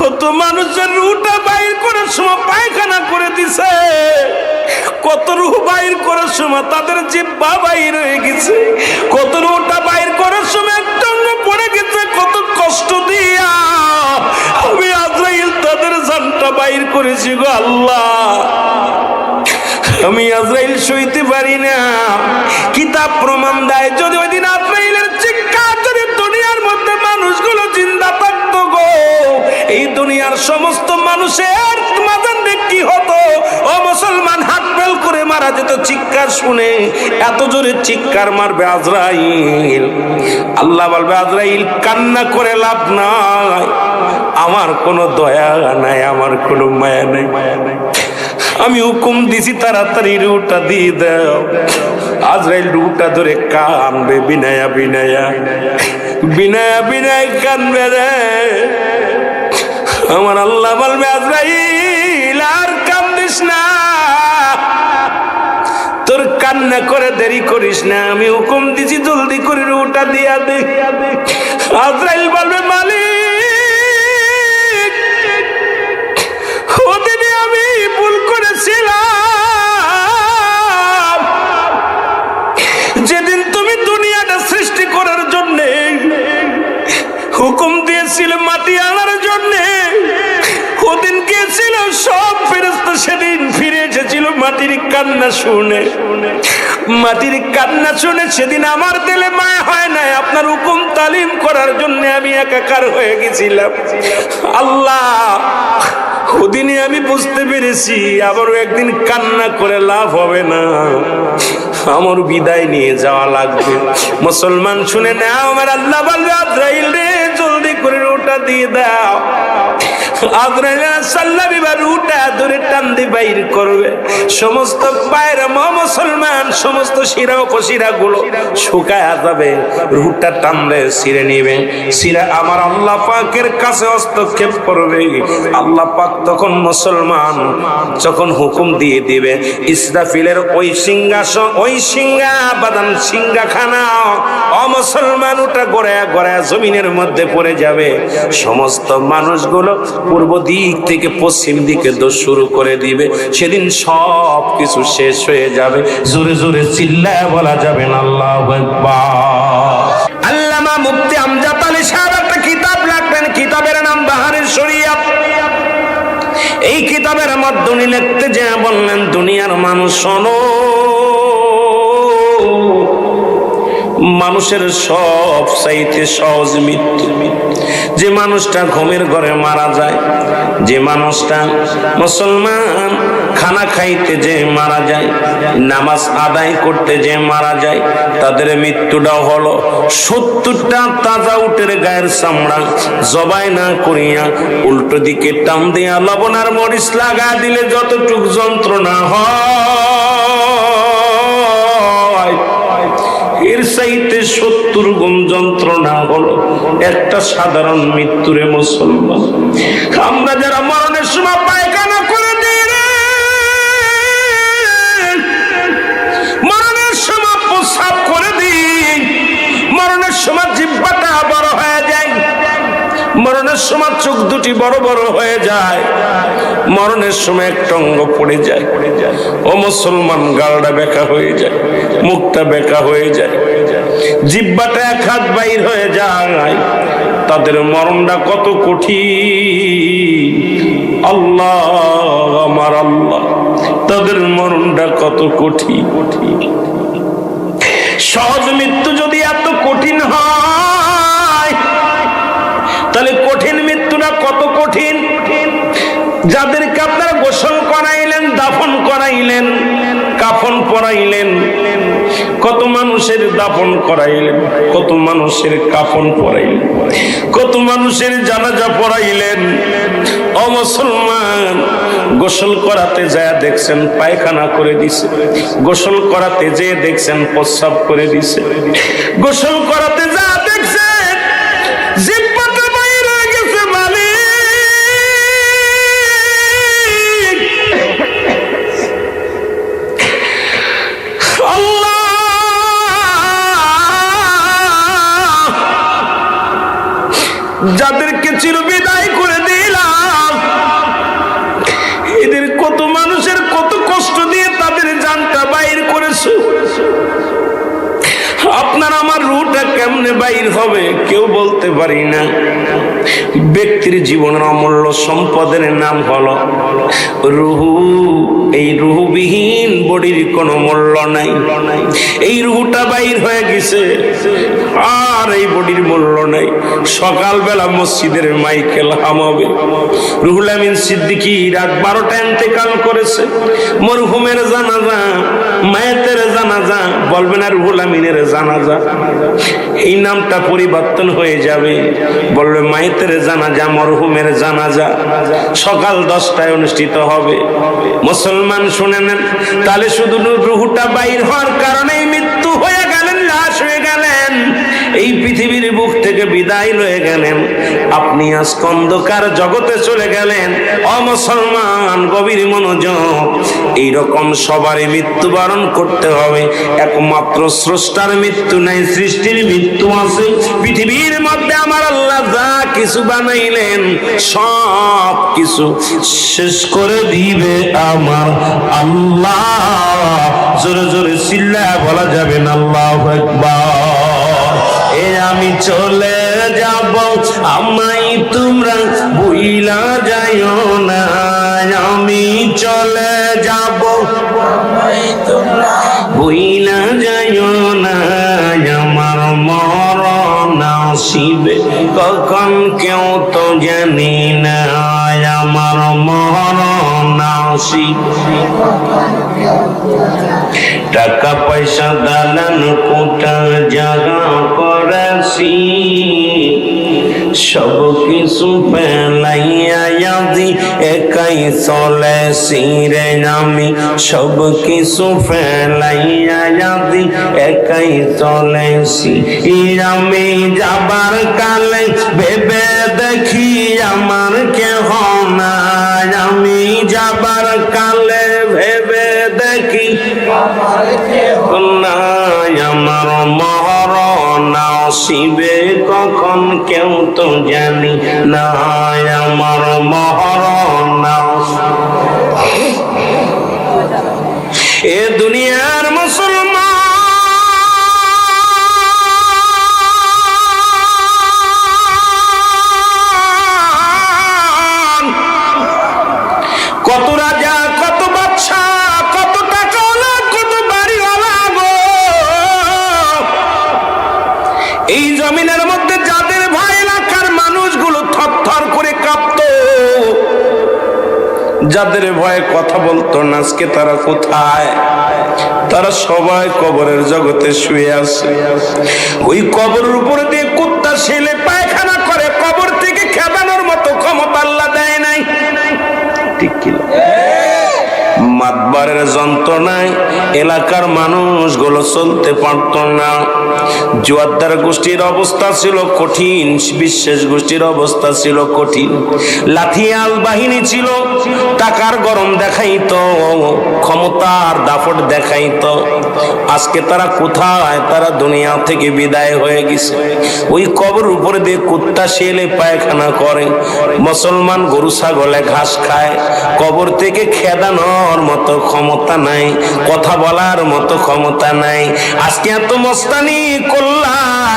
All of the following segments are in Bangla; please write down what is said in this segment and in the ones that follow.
কত মানুষের রুহটা বাইর করার সময় পায়খানা করে দিছে, কত রুহ বাইর করার সময় তাদের জিহ্বা বাইর হয়ে গেছে, কত রুহটা বাইর করার সময় একটা অঙ্গ পড়ে গেছে। কত কষ্ট দিয়া আমি আজরাইল তাদের জানটা বাইর করেছি গো আল্লাহ। আমি আজরাইল সইতে পারি না। কিতাব প্রমাণ দেয় যদি ওই দিন আজরাইলের চিৎকার যদি দুনিয়ার মধ্যে মানুষগুলো জিন্দা থাকতো গো, এই দুনিয়ার সমস্ত মানুষের মাঝে কি হতো? ও মুসলমান, হাত বেল করে মারা যেত চিৎকার শুনে। এত জোরে চিৎকার মারবে আজরাইল। আল্লাহ বলবে আজরাইল কান্না করে লাভ নাই, আমার কোনো দয়া নাই, আমার কোনো মায়া নাই। আমি হুকুম দিছি তাড়াতাড়ি রুহটা দিয়ে দাও। আজরাইল রুহটা ধরে কানবে, বিনায়া বিনায়া বিনায়া বিনায় কানবে রে। আমার আল্লাহ বলবে আজরাইল আর কান্দিস না, তোর কান্না করে দেরি করিস না, আমি হুকুম দিছি জলদি করে রুহটা দিয়া দে। আজরাইল বলবে মালিক, ওদিনে আমি ভুল করেছিলাম, যেদিন তুমি দুনিয়াটা সৃষ্টি করার জন্য হুকুম দিয়েছিল মাটি আনার জন্য, ওদিন গিয়েছিল সব ফেরেশতা, সেদিন ফিরে এসেছিল মাটির কান্না শুনে। মাটির কান্না শুনে সেদিন আমার দিলে মায়া হয় নাই, আপনার হুকুম তালিম করার জন্য আমি একাকার হয়ে গেছিলাম। আল্লাহ ওদিনে আমি বুঝতে পেরেছি আবারও একদিন কান্না করে লাভ হবে না, আমার বিদায় নিয়ে যাওয়া লাগবে। মুসলমান শুনে নাও, আমার আল্লাহ বলবে আজরাইল রে জলদি করে রুহটা দিয়ে দাও। আজরাইল সাল্লাল্লাহু আলাইহি রুহটা ধরে টান দিয়ে বাইর করবে। সমস্ত পায়ের মুসলমান সমস্ত শিরা উপশিরা গুলো শুকায় যাবে, রুহটা টান দিয়ে ছিঁড়ে নিবে। ছিঁড়ে আমার আল্লাহ পাকের কাছে হস্তক্ষেপ করবে। আল্লাহ পাক তখন মুসলমান যখন হুকুম দিয়ে দিবে, ইসরাফিলের ওই সিংহাসন, ওই সিংহা বাদান সিংহাখানা মুসলমান ওটা গড়ায়া গড়ায়া জমিনের মধ্যে পড়ে যাবে। সমস্ত মানুষগুলো পূর্ব দিক থেকে পশ্চিম দিকে দৌড় শুরু করে দিবে। সেদিন সব কিছু শেষ হয়ে যাবে। জোরে জোরে চিল্লায় বলা যাবে না আল্লাহু আকবার। আল্লামা মুফতি আমজাদ আলী সাহেব একটা কিতাব লিখবেন, কিতাবের নাম বাহারের শরিয়াত। এই কিতাবের মাধ্যমে লিখতে যে বললেন, দুনিয়ার মানুষ শোনো, মানুষের সব চাইতে সহজ মৃত্যু। যে মানুষটা ঘুমের ঘরে মারা যায়, যে মানুষটা মুসলমান খানা খাইতে যে মারা যায়, নামাজ আদায় করতে যে মারা যায়, তাদের মৃত্যুটাও হলো 70টা তাজা উটের গায়ের চামড়া জবাই না করিয়া উল্টো দিকে টান দিয়া লবণ আর মরিচ লাগা দিলে যতটুক যন্ত্রণা হয়, এর চাইতে 70 গুণ যন্ত্রণা হলো একটা সাধারণ মৃত্যুরে। মুসলমান আমরা যারা মরণের সময় পায়খানা করে দিই রে, মরণের সময় প্রস্রাব করে দিই, মরণের সময় জিহ্বাটা বড় হয়ে যায়, মরণের সময় চোখ দুটি বড় বড় হয়ে যায়, মরণের সময় একটা অঙ্গ পড়ে যায়। ও মুসলমান, গালটা বেঁকা হয়ে যায়, মুখটা বেঁকা হয়ে যায়, জিহ্বাটা এক হাত বাইর হয়ে যায়। তাদের মরণটা কত কঠিন, আল্লাহ আমার আল্লাহ, তাদের মরণটা কত কঠিন। সহজ মৃত্যু যদি এত কঠিন হয়, তাহলে কঠিন মৃত্যুটা কত কঠিন। যাদেরকে আপনারা গোসল করাইলেন, দাফন করাইলেন, কাফন পরাইলেন, কত মানুষের দাফন করাইলেন, কত মানুষের কাফন পরাইলেন, কত মানুষের জানাজা পড়াইলেন। ও মুসলমান, গোসল করাতে যায় দেখছেন পায়খানা করে দিছে, গোসল করাতে যে দেখছেন প্রস্রাব করে দিছে, গোসল করাতে যা দেখছেন জিহ্বাটা বাইরে হয়ে গেছে। মালিক আল্লাহ, যাদেরকে চির বিদায় করে দিলাম, আমার রুহটা কেমনে বাইর হবে কেউ বলতে পারি না। ব্যক্তির জীবনের অমূল্য সম্পদের নাম হলো রুহু। এই রুহুবিহীন বডির কোনো মূল্য নাই। এই রুহুটা বাইর হয়ে গেছে আর এই বডির মূল্য নাই। সকালবেলা মসজিদের মাইকেল হামাবে, রুহুল আমিন সিদ্দিকী রাত 12টায় ইন্তেকাল করেছে। মরহুমের জানাজা, মায়েতের জানাজা, বলবেন আর রুহুল আমিনের জানাজা, এই নামটা পরিবর্তন হয়ে যাবে। বলবে মায়েতের জানাজা, মরহুমের জানাজা। সকাল 10টায় অনুষ্ঠিত হবে। মুসলমান শুনে নেন, তাহলে শুধু রুহুটা বাইর হওয়ার কারণেই মৃত্যু হয়ে গেলেন, লাশ হয়ে গেলেন, এই পৃথিবীর বুক থেকে বিদায় লয়ে গেলেন। আপনি আজ অন্ধকার জগতে চলে গেলেন। অমুসলমান, গভীর মনোযোগ। এইরকম সবারই মৃত্যুবরণ করতে হবে। একমাত্র স্রষ্টার মৃত্যু নাই, সৃষ্টির মৃত্যু আছে। পৃথিবীর মধ্যে আমার আল্লাহ যা কিছু বানাইলেন সব কিছু শেষ করে দিবে আমার আল্লাহ। জোরে জোরে চিল্লায়া বলা যাবে না আল্লাহু আকবার। আমি চলে যাব, আমায় তোমরা ভুইলা যাইও না। আমি চলে যাব, আমায় তোমরা ভুইলা যাইও না। আমার মরণ আসিবে কখন কেউ তো জানি না। আমার মরণ আসিবে, টাকা পয়সা দালান কোটা জাগা করেছি, সব কিছু ফেলাইয়া যদি একাই চলেছি রে। আমি সব কিছু ফেলাইয়া যদি একাই চলেছি। আমি যাবার কালে ভেবে দেখি আমার কেহ নাই। আমি যাবার কালে ভেবে দেখি আমার কেহ নাই। আমার মরণ আসিবে কখন কেউ তো জানি না। আমার মরণ এ দুনিয়ার মুসলমান, কত রাজা, কত বাদশা, কত টাকাওয়ালা, কত বাড়িওয়ালা গো, এই জমিনের মধ্যে যাদের ভয় এলাকার মানুষগুলো থরথর করে কাঁপতো, যাদের ভয়ে কথা বলতো না, আজকে তারা কোথায়? তারা সবাই কবরের জগতে শুয়ে আছে। ওই কবরের উপরে দিয়ে কুত্তা ছেলে পায়খানা করে, কবর থেকে খেদানোর মতো ক্ষমতা আল্লাহ দেয় নাই। ঠিক কি? মাতবারের যন্ত্রণায় এলাকার মানুষগুলো চলতে পারত না। জোয়ারদার গোষ্ঠীর অবস্থা ছিল কঠিন, বিশ্বাস গোষ্ঠীর অবস্থা ছিল কঠিন। লাঠিয়াল বাহিনী ছিল, টাকার গরম দেখাইতো, ক্ষমতার দাপট দেখাইতো। আজকে তারা কোথায়? তারা দুনিয়া থেকে বিদায় হয়ে গেছে। ওই কবর উপরে দিয়ে কুত্তা শেলে পায়খানা করে, মুসলমান গরু ছাগলে ঘাস খায়। কবর থেকে খেদানোর মতো ক্ষমতা নাই, কথা বলার মতো ক্ষমতা নাই। আজকে এত মস্তানি করলা,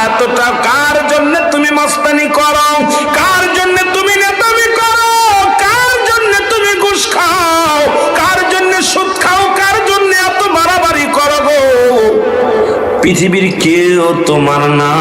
এতটা কার জন্য তুমি মস্তানি করো? কার জন্য তুমি নেতামি করো? কার জন্য তুমি ঘুষ খাও? কার জন্য সুদ খাও? কার জন্য এত বাড়াবাড়ি করো গো? পৃথিবীর কেউ তোমার না,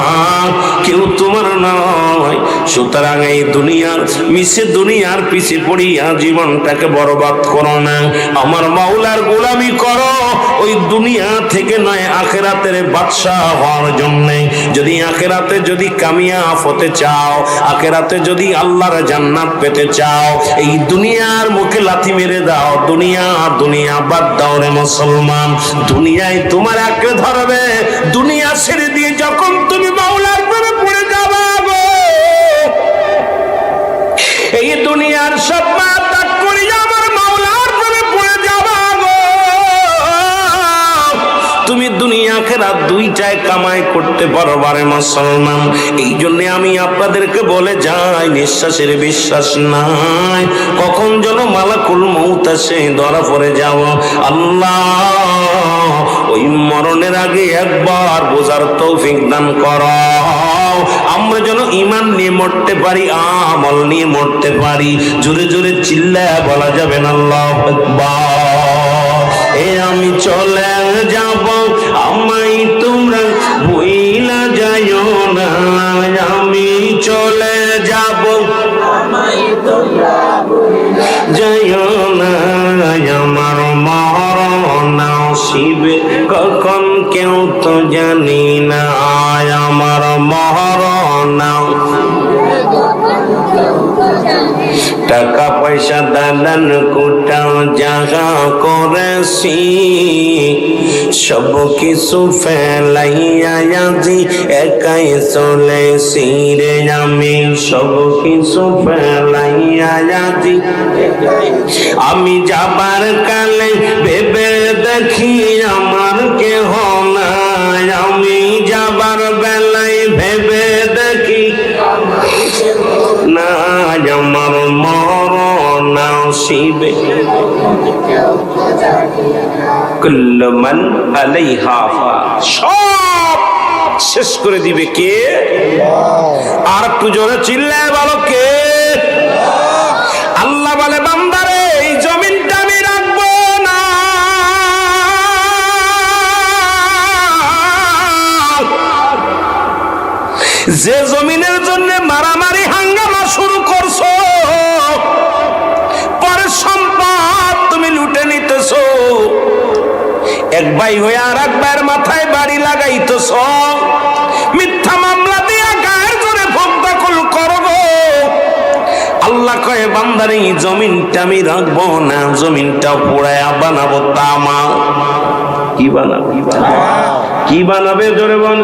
কেউ তোমার নয়। সুতরাং এই দুনিয়ার মিশে দুনিয়ার পিছে পড়িয়া জীবনটাকে বরবাদ করো না। আমার মাওলার গোলামি করো, ওই দুনিয়া থেকে নয়, আখেরাতের বাদশাহ হওয়ার জন্য। যদি আখেরাতে যদি কামিয়াব হতে চাও, আখেরাতে যদি আল্লাহর জান্নাত পেতে চাও, এই দুনিয়ার মুখে লাথি মেরে দাও। দুনিয়া দুনিয়া বাদ দাও রে মুসলমান। দুনিয়ায় তোমার আঁকড়ে ধরবে। দুনিয়া ছেড়ে দিয়ে যখন তুমি মাওলার প্রেমে পড়ে যাবে গো, এই দুনিয়ার সব ত্যাগ করে আমার মাওলার প্রেমে পড়ে যাবে গো। তুমি দুনিয়া আখিরাত দুইটায় কামাই করতে পারবা রে মুসলমান। এই জন্য আমি আপনাদেরকে বলে যাই, নিঃশ্বাসের বিশ্বাস নাই, কখন যেন মালাকুল মউত আসে ধরা পড়ে যাও। আল্লাহ ওই মরণের আগে একবার বোঝার তৌফিক দান করো, আমরা যেন ঈমান নিয়ে মরতে পারি, আমল নিয়ে মরতে পারি। জোরে জোরে চিল্লায়া বলা যাবে না আল্লাহু আকবার। আমি চলে যাব, আমায় তোমরা ভুইলা যাইও না। আমি চলে যাব, আমায় তোমরা ভুইলা যাইও না। আমার মরণ আসিবে কখন কেউ তো জানি না। আমার মরণ টাকা পয়সা দালান কোটাও জাগা করেছি, সব কিছু ফেলাইয়া আজি একাই চলেছি রে। আমি সব কিছু ফেলাইয়া আজি, আমি যাবার কালে ভেবে দেখি আমার কেহ নাই। আমি যাবার বেলায় ভেবে দেখি না, আমার মরণ আসিবে কুল্লু মান আলাইহা ফান, সব শেষ করে দিবে কে? আর একটু জোরে চিল্লায় বলো কে? আল্লাহ বলে বান্দারে এই জমিনটা আমি রাখবো না। যে জমিনের জন্য মারামারি হাঙ্গামা শুরু করছো, পরে সম্পদ তুমি লুটে নিতেছো, এক ভাই হয়ে আর এক ভাইয়ের মাথায় বাড়ি লাগাইতেছ, মিথ্যা মামলা দিয়া গায়ের জোরে ভোগ দখল করো গো। আল্লাহ কয়ে বান্দার এই জমিনটা আমি রাখবো না, জমিনটা পোড়ায়া বানাবো তামা। কি বানাবো? কি বানাবে জোরে বল?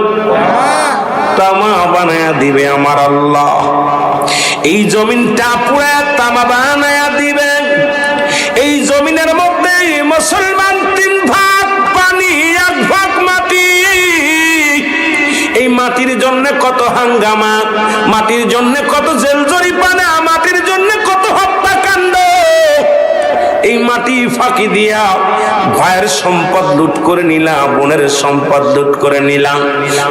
তামা বানায়া দিবে আমার আল্লাহ। এই জমিনটা পুরা তামা বানায়া দিবে। এই জমিনের মধ্যে মুসলমান 3 ভাগ পানি, 1 ভাগ মাটি। এই মাটির জন্য কত হাঙ্গামা, মাটির জন্য কত জেল জরিমানা, মাটির জন্য কত হত্যাকাণ্ড। এই মাটি ফাঁকি দিয়া ভাইয়ের সম্পদ লুট করে নিলাম, বোনের সম্পদ লুট করে নিলাম,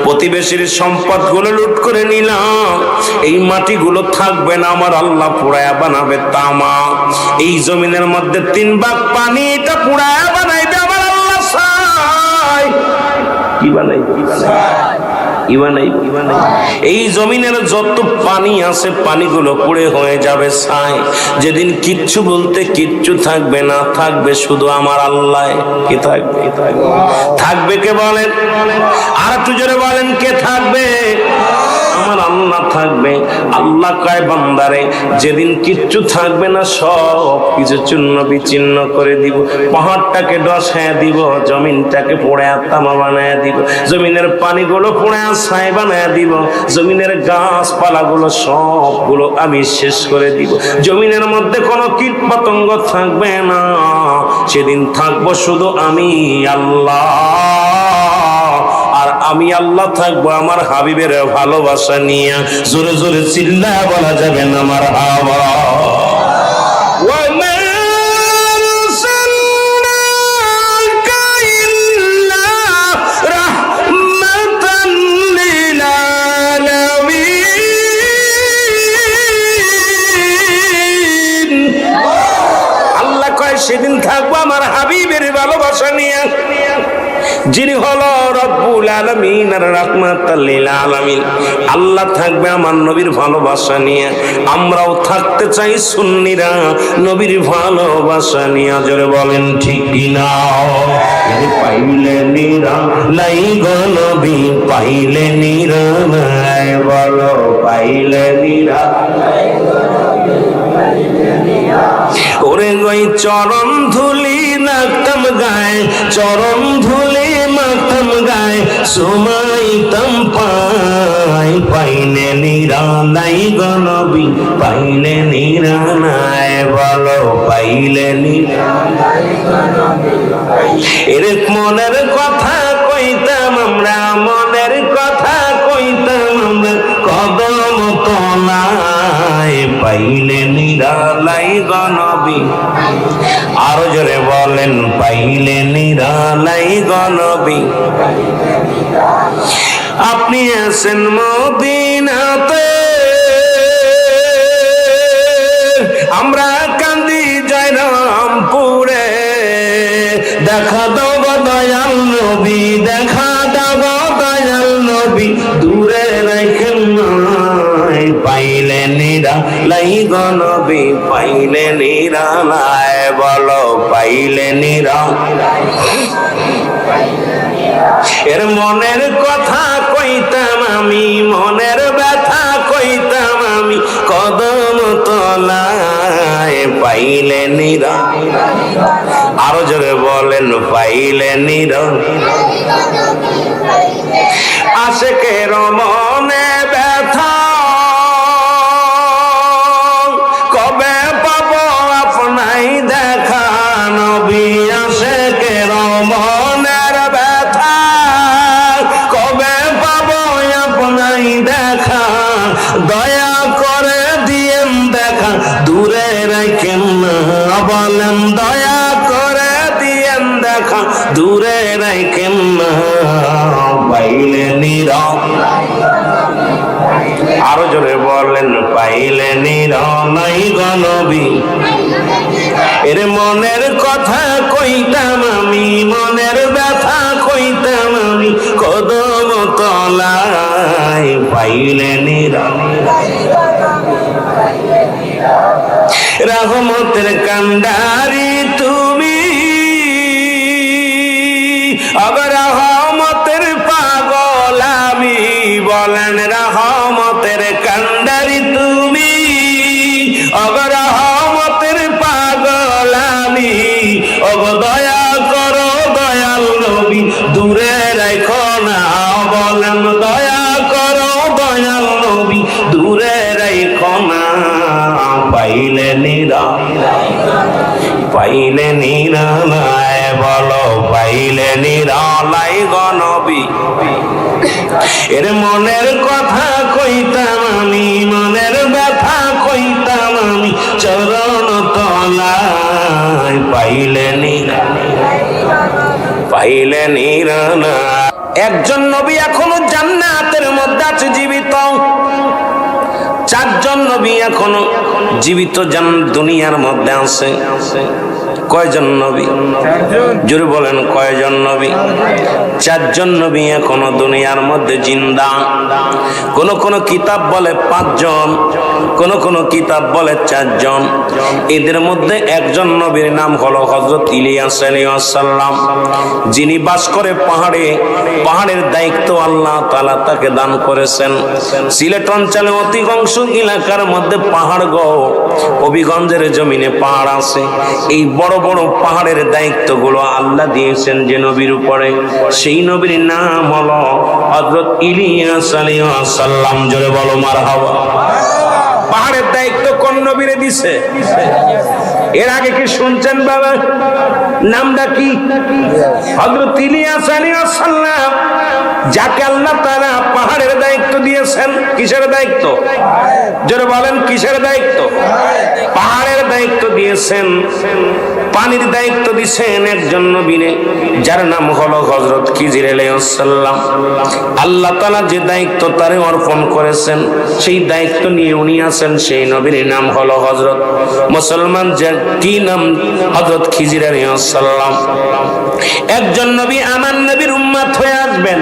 প্রতিবেশীর সম্পদ গুলো লুট করে নিলাম। এই মাটিগুলো থাকবে না, আমার আল্লাহ পুড়ায়া বানাবে তামা। এই জমিনের মধ্যে 3 ভাগ পানি, এটা পুড়ায়া বানাইবে আমার আল্লাহ। চাই কি বানাইবে? এই জমিনের যত পানি আছে পানিগুলো পুড়ে হয়ে যাবে ছাই। যেদিন কিচ্ছু বলতে কিচ্ছু থাকবে না, থাকবে শুধু আমার আল্লাহ। কি থাকবে? থাকবে কে বলেন? আর একটু জোরে বলেন কে থাকবে? আমার আল্লাহ থাকবে। আল্লাহ কয় বান্দারে যেদিন কিচ্ছু থাকবে না, সব কিছু চূর্ণ বিচ্ছিন্ন করে দিব। পাহাড়টাকে ডসায় দিব, জমিনটাকে পোড়ে তামা বানায় দিব, জমিনের পানিগুলো পোড়ে ছাই বানায় দিব, জমিনের গাছপালাগুলো সবগুলো আমি শেষ করে দিব। জমিনের মধ্যে কোনো কীট পতঙ্গ থাকবে না। সেদিন থাকবো শুধু আমি আল্লাহ। আর আমি আল্লাহ থাকবো আমার হাবিবের ভালোবাসা নিয়ে। জোরে জোরে চিল্লা বলা যাবে না আমার হাওয়া। আল্লাহ কয় সেদিন থাকবো আমার হাবিবের ভালোবাসা নিয়ে, যিনি হলো রব্বুল আলামিন আর রাহমাতাল লিল আলামিন। আল্লাহ থাকবে আমার নবীর ভালোবাসা নিয়ে। আমরাও থাকতে চাই সুন্নিরা নবীর ভালোবাসা নিয়ে। জোরে বলেন ঠিক কিনা? পাইলে নিরা লাই গো নবী, পাইলে নিরা লাই, বলো পাইলে নিরা লাই গো নবী, পাইলে নিরা। ওরে গই চরণ ধুলি নাকতাম গায়, চরণ ধুলি মাতাম গায়, সুমাইতাম পাই, পাইলে নিরালাই গো নবী, পাইলে নিরালাই, বলো পাইলে নিরালাই গো নবী। এর মনের কথা কইতাম আমরা, মনের কথা কইতাম আমরা, কদম তলায় পাইলে নিরালাই গো নবী, আরো জোরে বলেন পাইলে নিরালাই গো নবী। আপনি আছেন মদিনাতে, আমরা কান্দি জয়রামপুরে, দেখা দাও গো দয়াল নবী, দেখা দাও গো দয়াল নবী, দূরে রাখেন নাই, পাইলে নিরালাই গো নবী, পাইলে নিরালাই, বলো পাইলে নিরালাই। এর মনের কথা কইতাম আমি, মনের ব্যথা কইতাম আমি, কদম তলায় পাইলে নিরালাই। আরো জোরে বলেন পাইলে নিরালাই। আশিকের মনে ব্যথা, কবে পাবো আপনাই দেখা নবী। আশিকের মনের ব্যথা, কবে পাবো আপনাই দেখা, দয়া করে দিয়েন দেখা, দূরে রাখেন না, বলেন দয়া করে দিয়েন দেখা, দূরে রাখেন না, পাইলে নিরালাই। আরো জোরে বলেন পাইলে নিরালাই গো নবী। এর মনের কথা কইতাম আমি, মনের ব্যথা কইতাম আমি, কদম তলায় পাইলে নিরালাই। রহমতের কান্ডারি তুমি, আবার রহমতের পাগল আমি, বলেন রহমতের কান্ডারি তুমি, আবার রহমতের পাগল আমি, ওগো দয়া করো দয়াল নবী, দূরে রাখো না, বলেন দয়া করো দয়াল নবী, দূরে রাখো না, পাইলে নিরালাই, পাইলে নিরালাই, বলো পাইলে নিরালাই গো নবী। এর মনের কথা কইতাম আমি, মনের ব্যথা কইতাম আমি, চরণ তলায় পাইলে নিরালাই, পাইলে নিরালাই। একজন নবী এখনো জান্নাতের মধ্যে আছে জীবিত, চারজন নবী এখনো জীবিত দুনিয়ার মধ্যে আছে। কয়জন নবী? জোরে বলেন কয়জন নবী? চারজন নবী এখনো দুনিয়ার মধ্যে জিন্দা। কোন কোন কিতাব বলে 5 জন, কোন কোন কিতাব বলে 4 জন। এদের মধ্যে একজন নবীর নাম হলো হযরত ইলিয়াস আলাইহিস সালাম, যিনি বাস করে পাহাড়ে। পাহাড়ের দায়িত্ব আল্লাহ তাআলা তাকে দান করেছেন। সিলেট অঞ্চলে অধিকাংশ এলাকার মধ্যে পাহাড় গো, হবিগঞ্জের জমিনে পাহাড় আছে। এই বড় বড় পাহাড়ের দায়িত্বগুলো আল্লাহ দিয়েছেন যে নবীর উপরে, সেই নবীর নাম হলো হযরত ইলিয়াস আলাইহিস সালাম। জোরে বলো মারহাবা। পাহাড়ের দায়িত্ব কোন নবীরে দিছে? এর আগে কি শুনছেন বাবা? নামটা কি? হযরত ইলিয়াস আলাইহিস সালাম, যাকে আল্লাহ তাআলা পাহাড়ের দায়িত্ব দিয়েছেন। কিসের দায়িত্ব? জোরে বলেন কিসের দায়িত্ব? পাহাড়ের দায়িত্ব দিয়েছেন। পানির দায়িত্ব দিয়েছেন একজন নবীরে, যার নাম হলো হযরত খিজির আলাইহিস সালাম। আল্লাহ তাআলা যে দায়িত্ব তারে অর্পণ করেছেন, সেই দায়িত্ব নিয়ে উনি আছেন, সেই নবীর নাম হলো হযরত মুসলমান যে কি নাম? হযরত খিজির আলাইহিস সালাম। একজন নবী আমার নবীর উম্মত হয়ে আসবেন,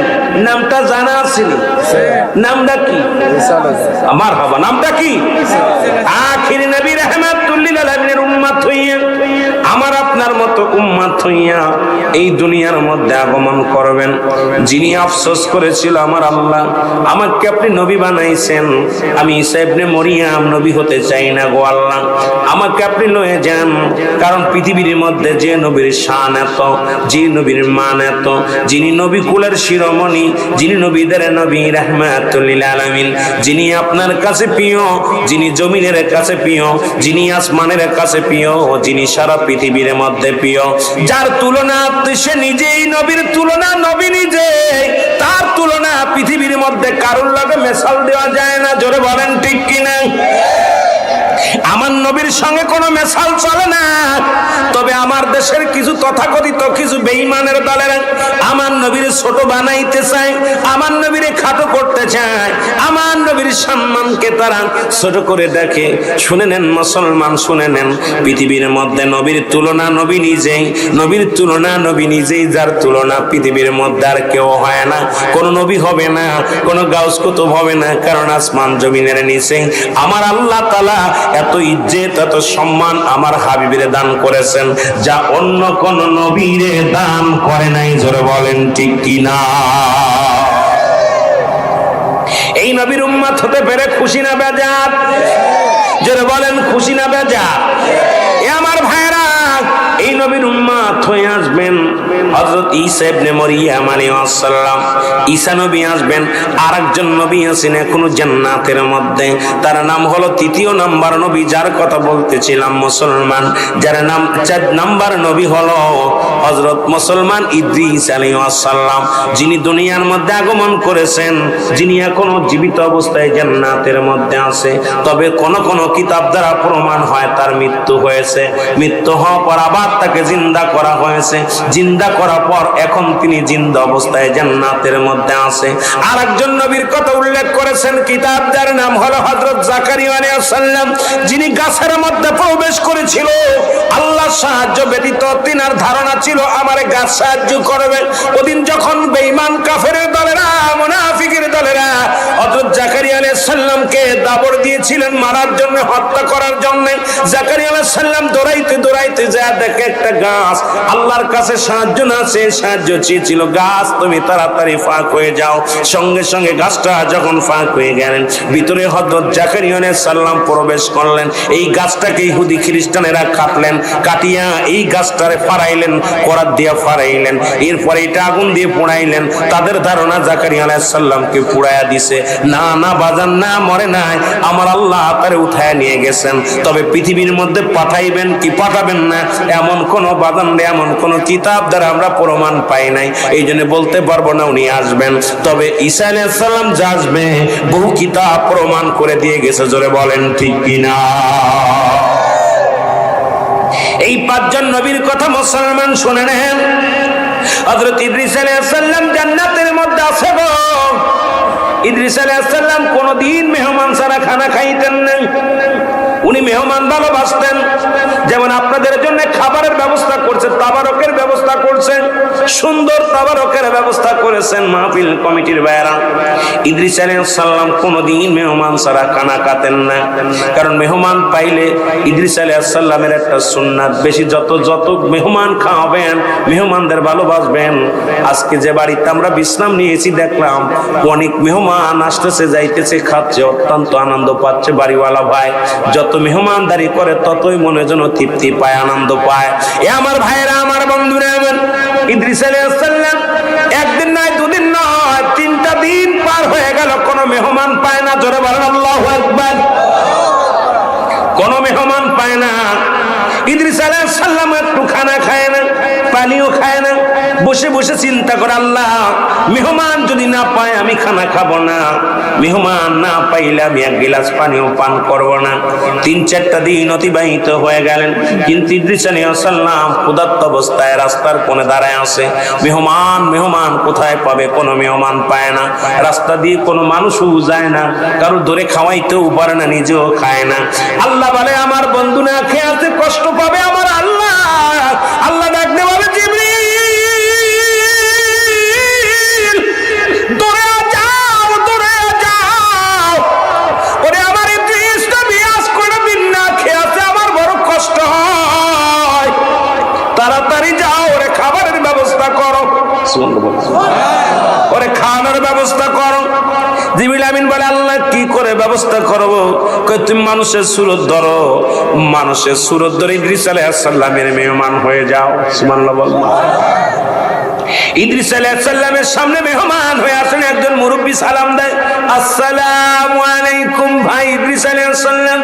নামটা জানা আছে? নামটা কি? আমার বাবা নামটা কি? আখির নবী রাহমাতুল লিল আলামিনের উম্মত হইয়া, আমার আপনার মতো উম্মত হইয়া এই দুনিয়ার মধ্যে আগমন করবেন, যিনি আফসোস করেছিল আমার আল্লাহ আমাকে আপনি নবী বানাইছেন, আমি ঈসা ইবনে মরিয়ম নবী হতে চাই না গো আল্লাহ, আমাকে আপনি লয়ে যান। কারণ পৃথিবীর মধ্যে যে নবীর শান এত, যে নবীর মান এত, যিনি নবী কুলের শিরোমণি, যিনি নবীদের নবী রাহমাতুল লিল আলামিন, যিনি আপনার কাছে প্রিয়, যিনি জমিনের কাছে প্রিয়, যিনি আসমানের কাছে প্রিয়, যিনি সারা পৃথিবীর মধ্যে প্রিয়, যার তুলনা সে নিজেই নবীর তুলনা, নবী নিজে, তার তুলনা পৃথিবীর মধ্যে কারোর লগে মেশাল দেওয়া যায় না। জোরে বলেন ঠিক কিনা? আমার নবীর সঙ্গে কোনো মেশাল চলে না। তবে আমার দেশের কিছু তথাকথিত কিছু বেঈমানের দলেরা আমার নবীর ছোট বানাইতে চায়, আমার নবীর খাটো করতে চায়, আমার নবীর সম্মানকে তারা ছোট করে দেখে। শুনে নেন মুসলমান, শুনে নেন, পৃথিবীর মধ্যে নবীর তুলনা নবী নিজেই, নবীর তুলনা নবী নিজেই, যার তুলনা পৃথিবীর মধ্যে আর কেউ হয় না, কোন নবী হবে না, কোন গাউস কুতুব হবে না। কারণ আসমান জমিনের নিচে আমার আল্লাহ তাআলা এত ইজ্জত এত সম্মান আমার হাবিবের দান করেছেন, যা অন্য কোন নবীরে দান করে নাই। জোরে বলেন ঠিক কিনা? এই নবীর উম্মত হতে পেরে খুশি না বেজার? জোরে বলেন খুশি না বেজার? এ আমার ভাইরা, এই নবীর উম্মত হয়ে আসবেন হযরত ঈসা ইবনে মরিয়ম আলাইহিস সালাম। ঈসা নবী আসবেন। আরেকজন নবী আছেন এখনো জান্নাতের মধ্যে, তার নাম হলো তৃতীয় নাম্বার নবী, যার কথা বলতেছিলাম মুসলমান, যার নাম 4 নাম্বার নবী হলো হযরত মুসলমান ইদ্রিস আলাইহিস সালাম, যিনি দুনিয়ার মধ্যে আগমন করেছেন, যিনি এখনো জীবিত অবস্থায় জান্নাতের মধ্যে আছে। তবে কোন কোন কিতাব দ্বারা প্রমাণ হয় তার মৃত্যু হয়েছে, মৃত্যু হওয়ার পর আবার তাকে জিন্দা করা হয়েছে, জিন্দা করার পর এখন তিনি জিন্দা অবস্থায় জান্নাতের মধ্যে আছে। আরেকজন নবীর কথা উল্লেখ করেছেন কিতাব, যার নাম হলো হযরত জাকারিয়া আলাইহিস সালাম, যিনি গাছের মধ্যে প্রবেশ করেছিল। আল্লাহর সাহায্য ব্যতীত তিনার ধারণা ছিল আমার গাছ সাহায্য করবে। ওদিন যখন বেঈমান কাফেরের দলেরা, মুনাফিকের দলেরা হযরত জাকারিয়া আলাইহিস সালামকে দাবড় দিয়েছিলেন মারার জন্য, হত্যা করার জন্য, জাকারিয়া আলাইহিস সালাম দৌড়াইতে দৌড়াইতে যা দেখে একটা গাছ, আল্লাহর কাছে সাহায্য না চেয়ে সাহায্য চেয়েছিল, গাছ তুমি তাড়াতাড়ি ফাঁক হয়ে যাও। সঙ্গে সঙ্গে গাছটা যখন ফাঁক হয়ে গেলেন, ভিতরে হযরত জাকারিয়া আলাইহিস সালাম প্রবেশ করলেন। এই গাছটাকে ইহুদি খ্রিস্টানেরা কাটলেন, কাটিয়া এই গাছটারে ফাড়াইলেন, করাত দিয়ে ফাড়াইলেন, এরপরে এটা আগুন দিয়ে পোড়াইলেন। তাদের ধারণা জাকারিয়া আলাইহিস সালামকে পোড়ায়া দিছে। না না বাজান, না, মরে নাই, আমার আল্লাহ তারে উঠায় নিয়ে গেছেন। তবে পৃথিবীর মধ্যে পাঠাইবেন কি পাঠাবেন না এমন কোন বাদান, এমন কোন কিতাব দ্বারা আমরা প্রমাণ পাই নাই। এই জন্য বলতে পারবো না উনি আসবেন। তবে ঈসা আলাইহিস সালাম যে আসবে বহু কিতাব প্রমাণ করে দিয়ে গেছে। জোরে বলেন ঠিক কিনা? এই 5 জন নবীর কথা মুসলমান শুনে নেন। হযরত ইদ্রিস আলাইহিস সালাম জান্নাতের মধ্যে আছে গো। ইদ্রিস আলাইহিস সালাম কোনদিন মেহমান ছাড়া খানা খাইতেন না। উনি মেহমান ভালোবাসতেন। যেমন আপনাদের জন্য খাবারের ব্যবস্থা করছেন, তাবারকের ব্যবস্থা করছেন, সুন্দর তাবারকের ব্যবস্থা করেছেন মাহফিল কমিটির ভাইরা। ইদ্রিস আলাইহিস সালাম কোনদিন মেহমান ছাড়া খানা খাতেন না। কারণ মেহমান পাইলে ইদ্রিস আলাইহিস সালামের একটা সুন্নাত, বেশি যত মেহমান খাওয়াবেন, মেহমানদের ভালোবাসবেন। আজকে যে বাড়িতে আমরা বিশ্রাম নিয়েছি দেখলাম অনেক মেহমান আসতেছে, যাইতেছে, খাচ্ছে, অত্যন্ত আনন্দ পাচ্ছে বাড়িওয়ালা ভাই। যত মেহমানদারি করে ততই মনে যেন তৃপ্তি পায়, আনন্দ পায়। এ আমার ভাইরা, আমার বন্ধুরা, ইদ্রিস আলাইহিস সালাম একদিন নয়, দুদিন নয়, 3টা দিন পার হয়ে গেল, কোনো মেহমান পায় না। জোরে বলেন আল্লাহু আকবার। কোনো মেহমান পায় না। ইদ্রিস আলাইহিস সালাম একটু খানা খায় না, পানিও খায় না। বসে বসে চিন্তা করে, আল্লাহ মেহমান যদি না পায় আমি খানা খাবো না, মেহমান না পাইলে আমি 1 গ্লাস পানিও পান করবো না। 3-4টা দিন অতিবাহিত হয়ে গেলেন, কিন্তু ইদ্রিস আলাইহিস সালাম ক্ষুধার্ত অবস্থায় রাস্তার কোণে দাঁড়ায় আছে। মেহমান কোথায় পাবে? কোনো মেহমান পায় না। রাস্তা দিয়ে কোনো মানুষও যায় না, কারো ধরে খাওয়াইতেও পারে না, নিজেও খায় না। আল্লাহ বলে, আমার বন্ধু না খেয়ে আছে, কষ্ট পাবে আমার আল্লাহ। আল্লাহ ডাকতে বলে, জিবরিল দৌড়ে যাও, দৌড়ে যাও, ওরে আমার ইদ্রিস নবী আজ কোনদিন না খেয়ে আছে, আমার বড় কষ্ট হয়, তাড়াতাড়ি যাও, ওরে খাবারের ব্যবস্থা করো, ওরে খাওয়ানোর ব্যবস্থা করো। জিবরিল আমিন বলে, আল্লাহ কি করে ব্যবস্থা করব? কই তুমি মানুষের সুরত ধরো, মানুষের সুরত ধরে ইদ্রিস আলাইহিস সালামের মেহমান হয়ে যাও। সুবহানাল্লাহ বল। ইদ্রিস আলাইহিস সালামের সামনে মেহমান হয়ে আসেন একজন মুরব্বি, সালাম দেয়, আসসালামু আলাইকুম ভাই ইদ্রিস আলাইহিস সালাম।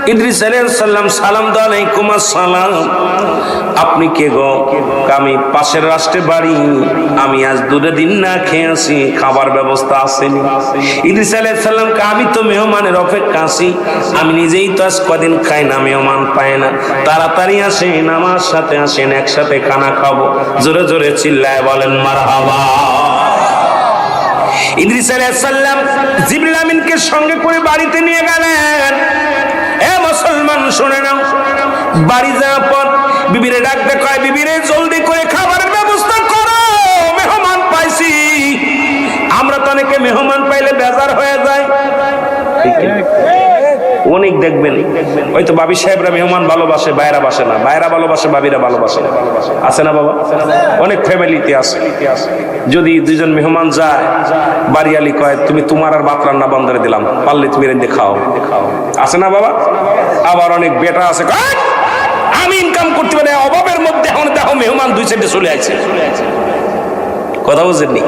ইদ্রিস আলাইহিস সালাম সালাম দাও, আলাইকুম আসসালাম। আপনি কে গো? আমি পাশের রাষ্ট্রে বাড়ি, আমি আজ 2 দিন না খেয়ে আছি, খাবার ব্যবস্থা আসেনি। ইদ্রিস আলাইহিস সালাম কে আমি তো মেহমানের অপেক্ষা আছি, আমি নিজেই তো আজ কদিন খাই না, মেহমান পায় না, তাড়াতাড়ি আসেন, আমার সাথে আসেন, একসাথে খানা খাবো। জোরে জোরে চিল্লায় বলেন মারহাবা। ইদ্রিস আলাইহিস সালাম জিবরিল আমিনকে সঙ্গে করে বাড়িতে নিয়ে গেলেন। এ মুসলমান শুনে নাও, বাড়ি যাওয়ার পর বিবিরে ডাকতে কয়, বিবিরে জলদি করে খাবারের ব্যবস্থা করো, মেহমান পাইছি। আমরা তো অনেকে মেহমান পাইলে বেজার হয়ে যায়, অনেক দেখবেন হয়তো বাবি সাহেবরা মেহমান ভালোবাসে, বাইরা বাসে না, বাইরা ভালোবাসে, বাবিরা ভালোবাসে, আছে না বাবা? অনেক ফ্যামিলিতে আছে। যদি 2 জন মেহমান যায়, বাড়িয়ালি কয়, তুমি তোমার আর ভাত রান্না বন্ধ করে দিলাম, পারলে তুমি রেঁধে খাও, আছে না বাবা? আবার অনেক বেটা আছে, আমি ইনকাম করতে পারি, অভাবের মধ্যে এখন দেখো মেহমান 2 সাইডে চলে আসছে। কথা বুঝেননি?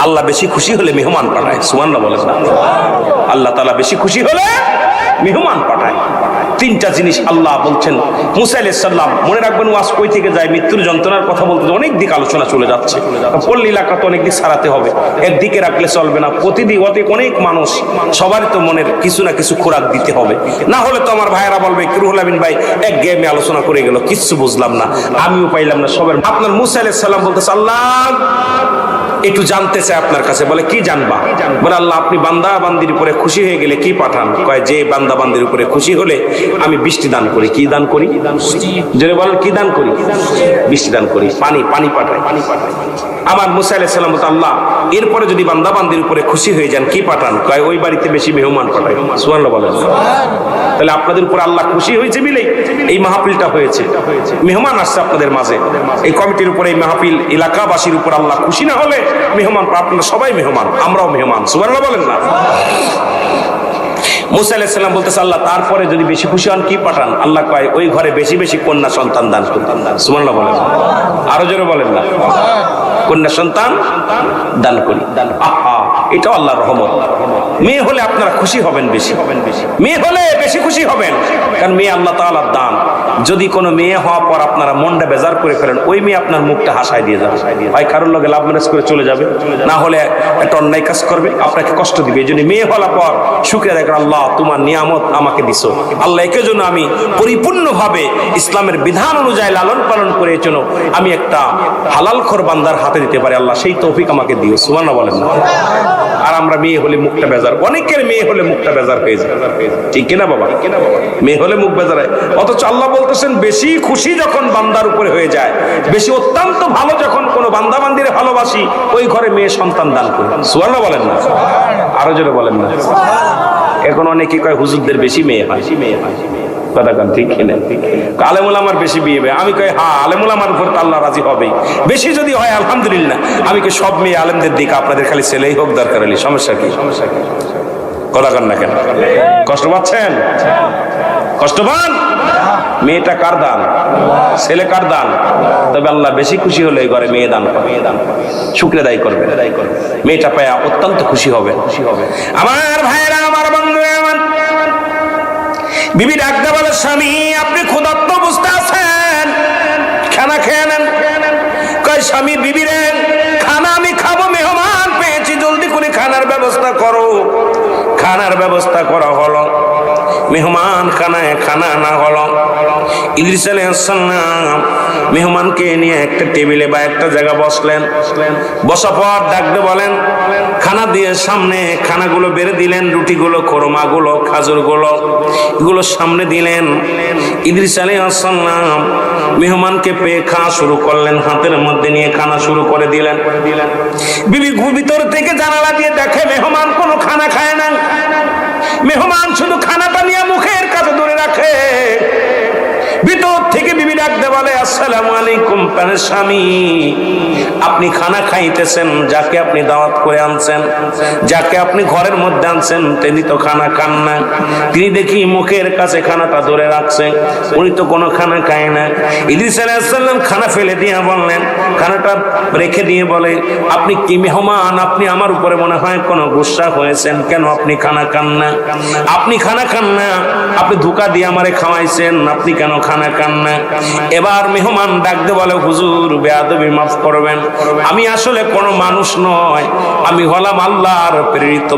আল্লাহ বেশি খুশি হলে মেহমান পাঠায়, সুবহানাল্লাহ বলেন না? আল্লাহ তাআলা বেশি খুশি হলে মেহমান পাঠায়। 3টা জিনিস আল্লাহ বলছেন। মুসা আলাইহিস সালাম, মনে রাখবেন ওয়াজ কই থেকে যায়, মৃত্যুর যন্ত্রণার কথা বলতে অনেক দিক আলোচনা চলে যাচ্ছে, পল্লী এলাকা তো অনেক দিক সারাতে হবে, একদিকে রাখলে চলবে না, প্রতিদিন অনেক মানুষ, সবারই তো মনের কিছু না কিছু খোরাক দিতে হবে, না হলে তো আমার ভাইয়েরা বলবে রুহুল আমিন ভাই এক গেমে আলোচনা করে গেল, কিচ্ছু বুঝলাম না, আমিও পাইলাম না সবার। আপনার মুসা আলাইহিস সালাম বলতেছে, আল্লাহ একটু জানতে চাই আপনার কাছে। বলে কি জানবা? বলে আল্লাহ আপনি বান্দা বান্দির উপরে খুশি হয়ে গেলে কি পাঠান? কয় যে বান্দা বান্দির উপরে খুশি হলে আমি বৃষ্টি দান করি। কি দান করি? জোরে বলেন, কি দান করি? বৃষ্টি দান করি, পানি পাঠাই। আমার মুসা আলাইহিস সালাম বলতে, আল্লাহ এরপরে যদি বান্দা বান্দির উপরে খুশি হয়ে যান কি পাঠান? কয় ওই বাড়িতে বেশি মেহমান পাঠাই। সুবহানাল্লাহ বলেন। তাহলে আপনাদের উপর আল্লাহ খুশি হয়েছে মিলেই এই মাহফিলটা হয়েছে, মেহমান আসছে আপনাদের মাঝে, এই কমিটির উপরে, এই মাহফিল এলাকাবাসীর উপর আল্লাহ খুশি না হলে মেহমান, আপনারা সবাই মেহমান, আমরাও মেহমান। সুবহানাল্লাহ বলেন না? মুসা আলাইহিস সালাম বলতেছে, আল্লাহ তারপরে যদি বেশি খুশি হন কি পাঠান? আল্লাহ কয় ওই ঘরে বেশি বেশি কন্যা সন্তান দান করুন। সুবহানাল্লাহ বলেন, আরো জোরে বলেন না? কন্যা সন্তান দান করি। আহা, এটাও আল্লাহর রহমত। মেয়ে হলে আপনারা খুশি হবেন বেশি, মেয়ে হলে বেশি খুশি হবেন, কারণ মেয়ে আল্লাহ তাআলার দান। যদি কোনো মেয়ে হওয়ার পর আপনারা মনটা বেজার করে ফেলেন, ওই মেয়ে আপনার মুখটা হাসায় দিয়ে যাবে, হয় কারোর লগে লাভ ম্যারেজ করে চলে যাবে, না হলে একটা অন্যায় কাজ করবে, আপনাকে কষ্ট দিবে। এই জন্য মেয়ে হওয়ার পর শুকরিয়া দেখেন, আল্লাহ তোমার নিয়ামত আমাকে দিছো, আল্লাহ একে জন্য আমি পরিপূর্ণভাবে ইসলামের বিধান অনুযায়ী লালন পালন করে জন্য আমি একটা হালালখোর বান্দার হাতে দিতে পারি, আল্লাহ সেই তৌফিক আমাকে দিও। সুবহানাল্লাহ বলেন না? আর আমরা মেয়ে হলে মুখটা বেজার, অনেকের মেয়ে হলে মুখটা বেজার হয়ে যায়, ঠিক কিনা বাবা? মেয়ে হলে মুখ বেজার হয়, অথচ আল্লাহ বলতেছেন বেশি খুশি যখন বান্দার উপরে হয়ে যায়, বেশি অত্যন্ত ভালো যখন কোনো বান্দা বান্দিরে ভালোবাসি, ওই ঘরে মেয়ে সন্তান দান করি। সুবহানাল্লাহ বলেন না? আরো জোরে বলেন না? এখন অনেকে কয় হুজুরদের বেশি মেয়ে হয়, কথা কান ঠিক কিনা? আলেমুল আমার বেশি বিয়ে হবে। আমি কই হ্যাঁ, আলেমুল আমার উপর আল্লাহ রাজি হবে, বেশি যদি হয় আলহামদুলিল্লাহ। আমি কি সব মেয়ে আলেমদের দিকে, আপনাদের খালি ছেলেই হোক দরকার হলে, সমস্যা কি? কথা কান না কেন? কষ্ট পাচ্ছেন? কষ্ট পান? মেয়েটা কার দান? ছেলে কার দান? তবে আল্লাহ বেশি খুশি হলে ঘরে মেয়ে দান, শুকরিয়া আদায় করবে, মেয়েটা পায়া অত্যন্ত খুশি হবে। আমার ভাইয়েরা, আমার বন্ধুরা, আমার বিবি ডাকতে বলে, স্বামী আপনি ক্ষুধার্ত অবস্থা আছেন, খানা খেয়ে নেন। কয় স্বামী, বিবি রে খানা আমি খাবো, মেহমান পেয়েছি, জলদি করে খানার ব্যবস্থা করো। খানার ব্যবস্থা করা হলো, মেহমান খানায় খানা না হলো। ইদ্রিস আলাইহিস সালাম মেহমানকে নিয়ে একটা টেবিলে বা একটা জায়গা বসলেন, বসার পর ডাকতে বলেন, খানা দিয়ে সামনে খানাগুলো বেড়ে দিলেন, রুটিগুলো, খোরমাগুলো, খাজুরগুলো, এগুলো সামনে দিলেন। ইদ্রিস আলাইহিস সালাম মেহমানকে পেয়ে খাওয়া শুরু করলেন, হাতের মধ্যে নিয়ে খানা শুরু করে দিলেন। বিবি ভিতর থেকে জানালা দিয়ে দেখে মেহমান কোনো খানা খায় না, মেহমান শুধু খানাটা নিয়ে মুখের কাছে ধরে রাখে। ভিতর থেকে বিবি ডাকতে বলে, আসসালামু আলাইকুম প্রাণের স্বামী, আপনি খানা খাইতেছেন, যাকে আপনি দাওয়াত করে আনছেন, যাকে আপনি ঘরের মধ্যে আনছেন, তিনি তো খানা খান না। তিনি দেখি মুখের কাছে খানাটা ধরে রাখছে, উনি তো কোনো খানা খায় না। ইদ্রিস আলাইহিস সালাম খানা ফেলে দিয়ে বললেন, খানাটা রেখে দিয়ে বলে, আপনি কি মেহমান? আপনি আমার উপরে মনে হয় কোনো গুসা হয়েছেন, কেন আপনি খানা খান না? আপনি খানা খান না, আপনি ধোঁকা দিয়ে আমারে খাওয়াইছেন, আপনি কেন খানা খান না? এবার মেহমান ডাকতে বলে, হুজুর বেয়াদবি মাফ করবেন, আমি আসলে কোনো মানুষ নয়, আমি হলাম আল্লাহর প্রেরিত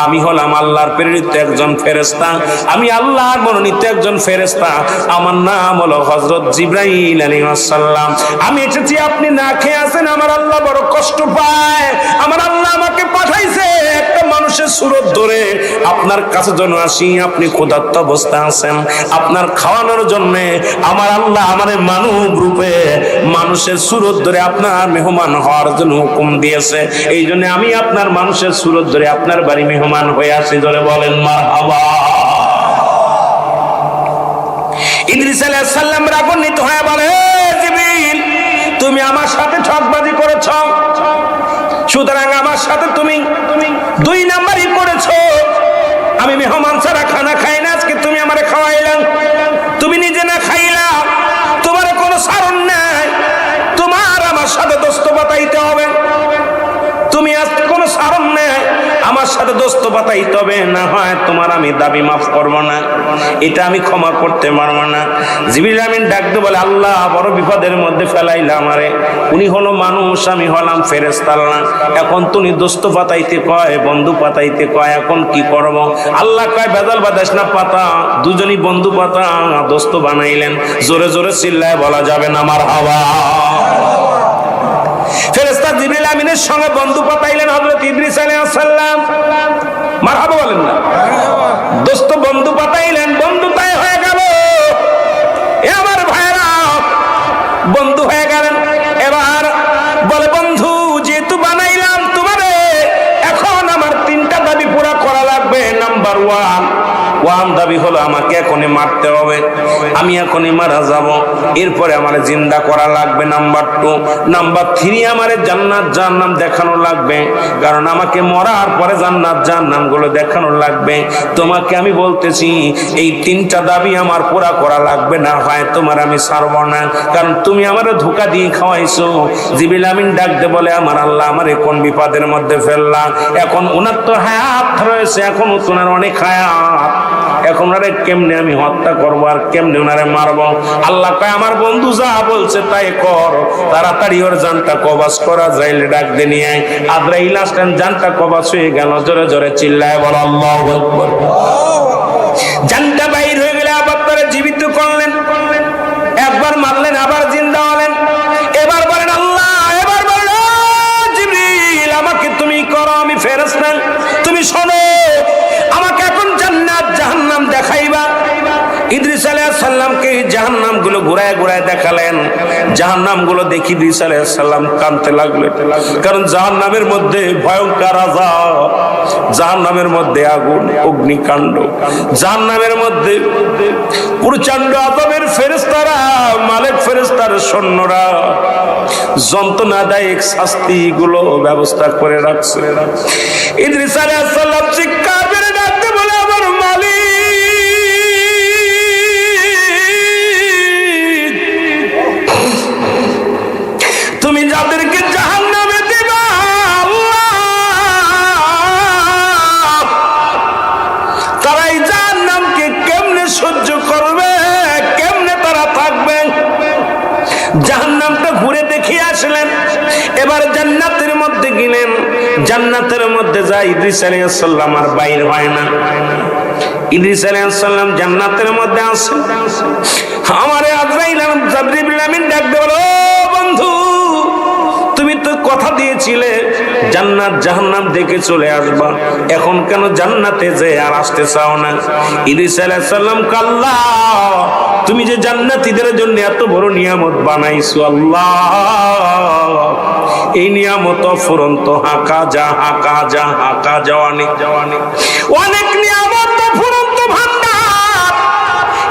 আমি হলাম আল্লাহর প্রেরিত একজন ফেরেশতা, আমি আল্লাহর মনোনীত একজন ফেরেশতা, আমার নাম হলো হযরত জিবরাইল আলাইহিস সালাম। আমি এসেছি, আপনি না খেয়ে আছেন, আমার আল্লাহ বড় কষ্ট পায়, আমার আল্লাহ আমাকে পাঠাইছে একটা মানুষের সুরত ধরে আপনার কাছে যেন আসি, আপনি ক্ষুধার্ত অবস্থায় আছেন, আপনার খাওয়ানোর জন্য আমার আল্লাহ আমারে মানব রূপে মানুষের সুরত ধরে আপনার মেহমান হওয়ার জন্য হুকুম দিয়েছে। এই জন্য আমি আপনার মানুষের সুরত ধরে আপনার বাড়ি মেহমান হয়ে আসি। ধরে বলেন মারহাবা। ইদ্রিস আলাইহিস সালাম রাগান্বিত হয়ে বলে, জিবরিল তুমি আমার সাথে ঠকবাজি করেছ, সুতরাং আমার সাথে তুমি 2 নাম্বারই করেছো। আমি মেহমান ছাড়া খানা খাই না, আজকে তুমি আমারে খাওয়াইলা, তুমি নিজে না খাইলা, তোমার কোনো সারণ নাই, তোমার আমার সাথে দোস্ত পাতাইতে হবে, তুমি আজ কোনো সারণ নেই, আমার সাথে দোস্ত পাতাইতে হবে, না হয় তোমার আমি দাবি মাফ করবো না, এটা আমি ক্ষমা করতে পারবো না। জিবরিল আমিন ডাকতে বলে, আল্লাহ বড় বিপদের মধ্যে ফেলাইলা আমারে, উনি হলো মানুষ, আমি হলাম ফেরেশতা, এখন তুমি দোস্ত পাতাইতে কয়, বন্ধু পাতাইতে কয়, এখন কি করব? আল্লাহ কয়, বেদল বাদাস না পাতা, দুজনই বন্ধু পাতা, দোস্ত বানাইলেন। জোরে জোরে চিল্লায় বলা যাবে না মারহাবা। ফেরেশতা জিবরিল আমিনের সঙ্গে বন্ধু পাতাইলেন হযরত ইদ্রিস আলাইহিস সালাম। মারহাবা বলেন না? দোস্ত বন্ধু পাতাইলেন, বন্ধু তাই হয়ে গেল। এ আমার ভাইরা বন্ধু হয়ে গেলেন। এবার বলে, বন্ধু যেহেতু বানাইলাম তোমারে, এখন আমার 3টা দাবি পুরা করা লাগবে। নাম্বার 1 দাবি হলো আমাকে এখনই মারতে হবে, আমি এখনই মারা যাব, এরপরে আমার জিন্দা করা লাগবে। নাম্বার 3 আমারে জান্নাত জাহান্নাম দেখানো লাগবে, কারণ আমাকে মরার পরে জান্নাত জাহান্নাম গুলো দেখানো লাগবে। তোমাকে আমি বলতেছি, এই 3টা দাবি আমার পুরা করা লাগবে, না হয় তোমার আমি ছাড়ব না, কারণ তুমি আমারে ধোঁকা দিয়ে খাওয়াইছো। জিবরিল আমিন ডাকতে বলে, আমার আল্লাহ আমারে কোন বিপদের মধ্যে ফেললাম, এখন উনার তো হায়াত রয়েছে, এখন উনার অনেক হায়াত, এখন ওনারে কেমনে আমি হত্যা করবো আর কেমনে ওনারে মারবো? আল্লাহ কয়, আমার বন্ধু যা বলছে তাই কর, তাড়াতাড়ি ওর জানটা কবাজ করা যাইলে ডাক দিয়ে নিয়ে আয়। আজরাইল আসলেন, জানটা কবাজ হয়ে গেল। জোরে জোরে চিল্লায় বল আল্লাহু আকবার। জানটা বাইর হয়ে গেলে আবার তারা জীবিত করলেন, একবার মারলেন, আবার জিন্দা হলেন। এবার বলেন আল্লাহ, এবার বলেন জিবরিল আমাকে তুমি করো, আমি ফেরেশতা, তুমি শোনো, আমাকে এখন জান্নাত জাহান্নাম দেখাইবা। ইদ্রিস আলাইহিস সালামকে জাহান্নাম গুলো ঘুরায় ঘুরায় দেখালেন। জাহান্নাম গুলো দেখি ইদ্রিস আলাইহিস সালাম কাঁদতে লাগলেন, কারণ জাহান্নামের মধ্যে ভয়ঙ্কর আযাব, জাহান্নামের মধ্যে আগুন, অগ্নিকাণ্ড, জাহান্নামের মধ্যে প্রচন্ড আযাবের ফেরেশতারা, মালিক ফেরেশতার সৈন্যরা যন্ত্রণাদায়ক শাস্তি গুলো ব্যবস্থা করে রাখছে। ইদ্রিস আলাইহিস সালাম চিৎকার করে ডাকতে বলে, আমার মালিক, তুমি যাদেরকে জাহান্নামে দিবা, তারা এই জাহান্নামকে কেমনে সহ্য করবে, কেমনে তারা থাকবে? জাহান্নামটা ঘুরে দেখিয়ে আসলেন। এবার জান্নাতের মধ্যে গেলেন, জান্নাতের মধ্যে যায় ইদ্রিস আলাইহিস সালাম আর বাইর হয় না। ইদ্রিস আলাইহিস সালাম জান্নাতের মধ্যে আসেন, আমারে আজরাইল জিবরিল আমিন ডাকতে বলো, বন্ধু তুমি তো কথা দিয়েছিলে জান্নাত জাহান্নাম দেখে চলে আসবা, এখন কেন জান্নাতে যে আর আসতে চাও না? ইদ্রিস আলাইহিস সালাম, আল্লাহ তুমি যে জান্নাতীদের জন্য এত বড় নিয়ামত বানাইছো, আল্লাহ এই নিয়ামত ফুরন্ত হাকা যা হাকা যা হাকা যাওয়ানি, অনেক নিয়ামত ফুরন্ত ভান্ডার,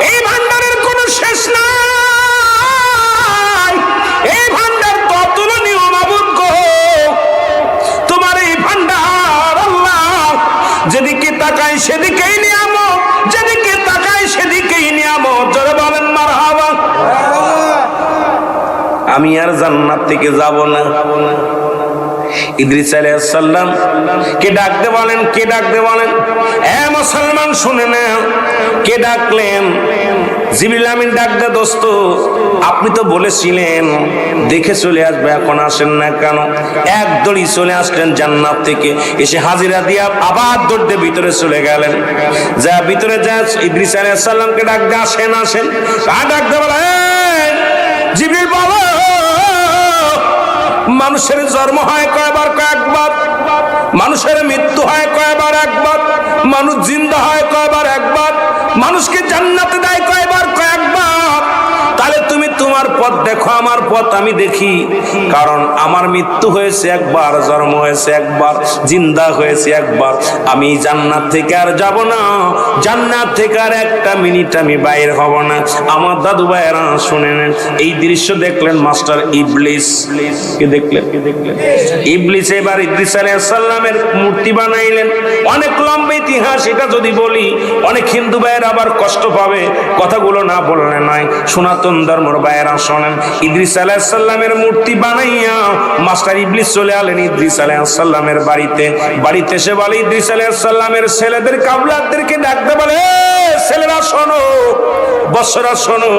এই ভান্ডারের কোনো শেষ নাই। সেদিকেই নিয়ামত, যেদিকে তাকাই সেদিকেই নিয়ামত। জোরে বলেন মারহাবা। আমি আর জান্নাত থেকে যাব না। ইদ্রিস আলাইহিস সালাম কে ডাকতে বলেন, কে ডাকতে বলেন? এ মুসলমান শুনে না, কে ডাকলেন? জিবরিল আমিন ডাকতে, দোস্ত আপনি তো বলেছিলেন দেখে চলে আসবে, এখন আসেন না কেন? এক দড়ি চলে আসলেন জান্নাত থেকে, এসে হাজিরা দিয়া আবার দৌড়ে ভিতরে চলে গেলেন। যা ভিতরে যা ইদ্রিস আলাইহিস সালামকে ডাকতে, আসেন আসেন। আর ডাকতে বলেন, জিবরিল বাবা, মানুষের জন্ম হয় কয়বার? কয়েকবার। মানুষের মৃত্যু হয় কয়বার? একবার। মানুষ জিন্দা হয় কয়বার? একবার। মানুষকে জান্নাতে দেয় কয়বার? কয়েকবার। তাহলে তুমি তোমার পথ দেখো, আমার পথ আমি দেখি। কারণ আমার মৃত্যু হয়েছে একবার, জন্ম হয়েছে একবার, জিন্দা হয়েছে একবার। আমি জান্নাত থেকে আর যাব না, জান্নাত থেকে আর একটা মিনিট আমি বাইরে হব না। আমার দাদু ভাইয়েরা শুনে নেন, এই দৃশ্য দেখলেন মাস্টার ইবলিস। কে দেখলেন? ইবলিস এবার ইদ্রিস আলাইহিস সালামের মূর্তি বানাইলেন। অনেক লম্বা ইতিহাস, এটা যদি বলি অনেক হিন্দু ভাইয়ের আবার কষ্ট পাবে, কথাগুলো না বললে নয়। সনাতন ধর্মের ভাইয়েরা শোনেন, ইদ্রিস আলাইহিস সালামের মূর্তি বানাইয়া মাস্টার ইবলিস চলে আলেন ইদ্রিস আলাইহিস সালামের বাড়িতে। বাড়িতে এসে বলে, ইদ্রিস আলাইহিস সালামের ছেলেদের কাবলাদেরকে ডাকতে বলে, ছেলেরা শোনো, বৎসরা শোনো,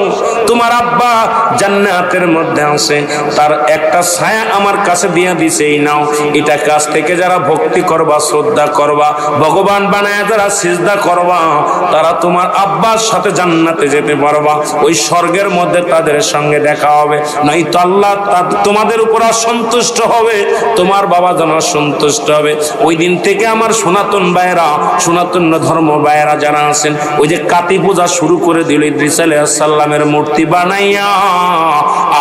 তোমার আব্বা জান্নাতের মধ্যে আছে, তার একটা ছায়া আমার কাছে দিয়ে দিছে, এই নাও। এটা কাছ থেকে যারা ভক্তি করবা, শ্রদ্ধা করবা, ভগবান বানায় যারা সিজদা করবা, তারা তোমার আব্বার সাথে জান্নাতে যেতে পারবা। ওই স্বর্গের মধ্যে তাদের সঙ্গে দেখা হবে, নয়তো আল্লাহ তোমাদের উপর অসন্তুষ্ট হবে, তোমার বাবা যেন সন্তুষ্ট হবে। ওই দিন থেকে আমার সনাতন ভাইয়েরা, সনাতন ধর্ম ভাইয়েরা যারা আছেন, ওই যে কাতি পূজা শুরু করে দিল ইদ্রিস আলাইহিস সালামের মূর্তি বানাইয়া।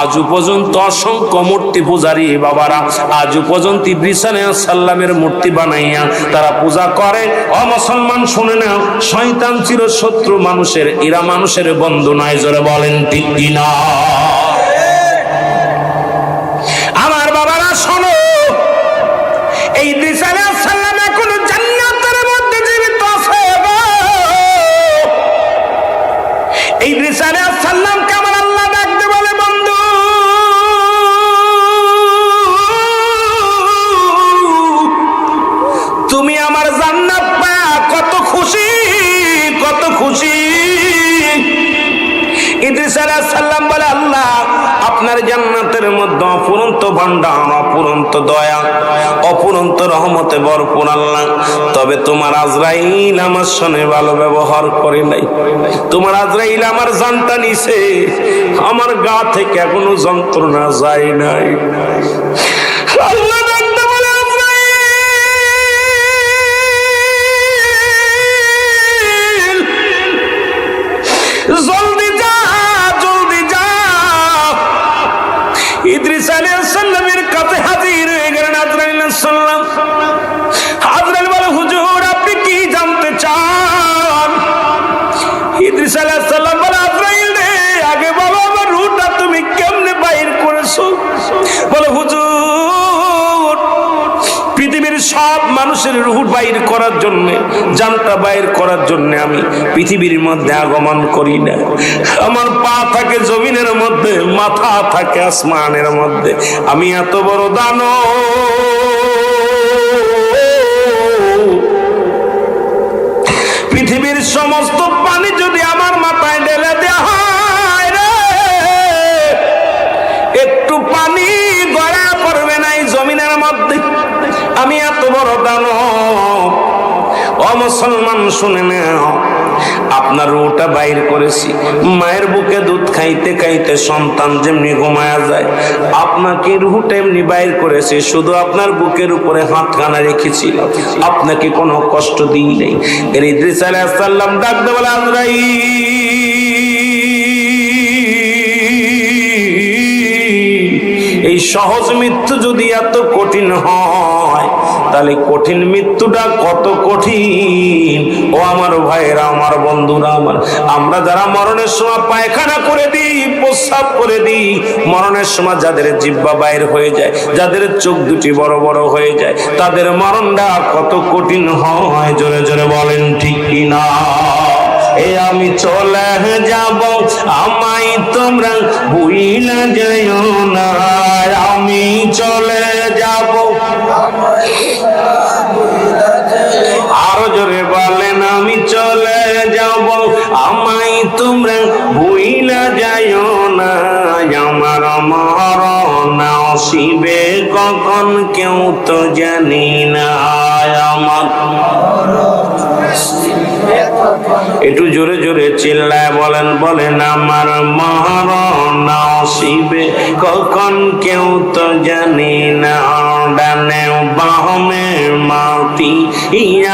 আজও পর্যন্ত অসংখ্য মূর্তি পূজারী বাবারা আজও পর্যন্ত ইদ্রিস আলাইহিস সালামের মূর্তি বানাইয়া তারা পূজা করে। ও মুসলমান শুনে নাও, শয়তান চির শত্রু মানুষের, এরা মানুষের বন্ধু নয়। জোরে বলেন ঠিক কিনা? আমার বাবারা শোনো, এই ইদ্রিস আলাইহিস সালাম এখনো জান্নাতের মধ্যে জীবিত আছে। এই ইদ্রিস আলাইহিস সালামকে আমার আল্লাহ ডাকতে বলে, বন্ধু তুমি আমার জান্নাত পায়া কত খুশি, কত খুশি। ইদ্রিস আলাইহিস সালাম বলে, আল্লাহ আপনার জান্নাতের মধ্যে অপুরন্ত ভান্ডার, অপুরন্ত দয়া, অপুরন্ত রহমতে ভরপুর আল্লাহ। তবে তোমার আজরাইল আমার সঙ্গে ভালো ব্যবহার করে নাই। তোমার আজরাইল আমার জানটা নিছে, আমার গা থেকে এখনো যন্ত্রণা যায় নাই। আল্লাহ ডাকতে বলে, আজরাইল জলদি যা, জলদি যা। ইদ্রিস আলাইহিস সালামের কাছে হাজির হয়ে গেলেন আজরাইল আলাইহিস সালাম। আজরাইল বলে, হুজুর আপনি কি জানতে চান? ইদ্রিস আলাইহিস সালাম বলে, আজরাইল রে, আগে বলো আমার রূহটা তুমি কেমনে বাইর করেছো? বলে, হুজুর পৃথিবীর সব মানুষের রূহ বাইর করার জন্য, জানটা বাইর করার জন্য আমি পৃথিবীর মধ্যে আগমন করি না। আমার পা থাকে জমিনের মধ্যে, মাথা থাকে আসমানের মধ্যে। আমি এত বড় দানব, পৃথিবীর সমস্ত পানি যদি আমার মাথায় ঢেলে দেওয়া হয় রে, একটু পানি গড়া পড়বে না এই জমিনের মধ্যে। আমি এত বড় দানব। ও মুসলমান শুনে নাও, আপনার রূহটা বাইর করেছি। মায়ের বুকে দুধ খাইতে খাইতে সন্তান যেমনি ঘুমায়া যায়, আপনাকে রূহটা এমনি বাইর করেছি। শুধু আপনার বুকের উপরে হাতখানা রেখেছি, আপনাকে কোনো কষ্ট দিই নাই। এর ইদ্রিস আলাইহিস সালাম ডাকতে বলে, আজরাইল এই সহজ মৃত্যু যদি এত কঠিন হয়, তাহলে কঠিন মৃত্যুটা কত কঠিন। ও আমার ভাইয়েরা, আমার বন্ধুরা, আমরা যারা মরণের সময় পায়খানা করে দিই, প্রস্রাব করে দিই, মরণের সময় যাদের জিহ্বা বাইর হয়ে যায়, যাদের চোখ দুটি বড় বড় হয়ে যায়, তাদের মরণটা কত কঠিন হয়। জোরে জোরে বলেন ঠিক কিনা? আমি চলে যাব, আমায় তোমরা ভুইলা যাইও না। আমি চলে যাব, আরো জোরে বলেন, আমি চলে যাব, আমায় তোমরা ভুইলা যাইও না। আমার মরণ আসিবে কখন কেউ তো জানি না। আমার একটু জোরে জোরে চিল্লায় বলেন, বলেন আমার মরণ আসিবে কখন কেউ তো জানি না। ডানে বামে মাটি,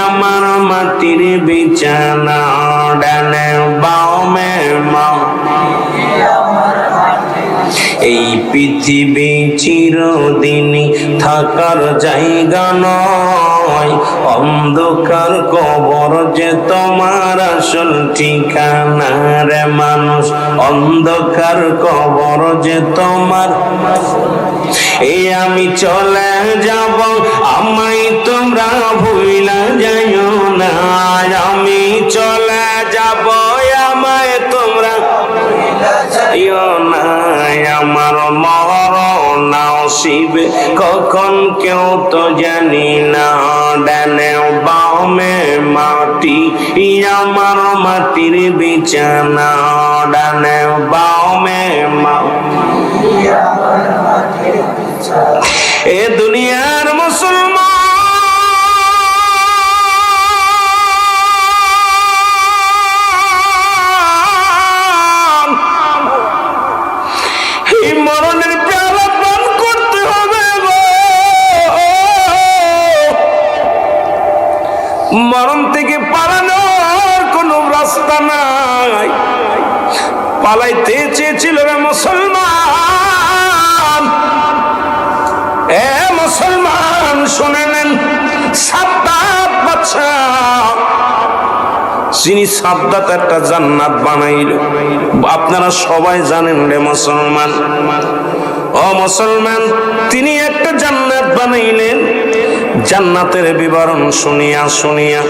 আমার মাটির বিছানা। ডানে বামে এই পৃথিবী চিরদিনই থাকার জায়গা নয়, অন্ধকার কবর যে তোমার আসল ঠিকানা রে মানুষ। অন্ধকার কবর যে তোমার। এই আমি চলে যাব, আমায় তোমরা ভুইলা যাইও না। আমি চলে যাব, আমায় তোমরা যাইও না। আমার মরণ আসিবে কখন কেউ তো জানি না। ডানে বামে মাটি, আমার মাটির বিছানা। ডানে বামে মাটি, এ দুনিয়ার মুসলমান মরণের পেয়ালা পান করতে হবে গো। মরণ থেকে পালানোর কোন রাস্তা নাই। পালাইতে চেয়েছিল রে মুসলমান। এ মুসলমান শুনে নেন, সাদ্দাত বাদশা, যিনি সাদ্দাত একটা জান্নাত বানাইল, আপনারা সবাই জানেন রে মুসলমান। ও মুসলমান, তিনি একটা জান্নাত বানাইলেন। জান্নাতের বিবরণ শুনিয়া শুনিয়া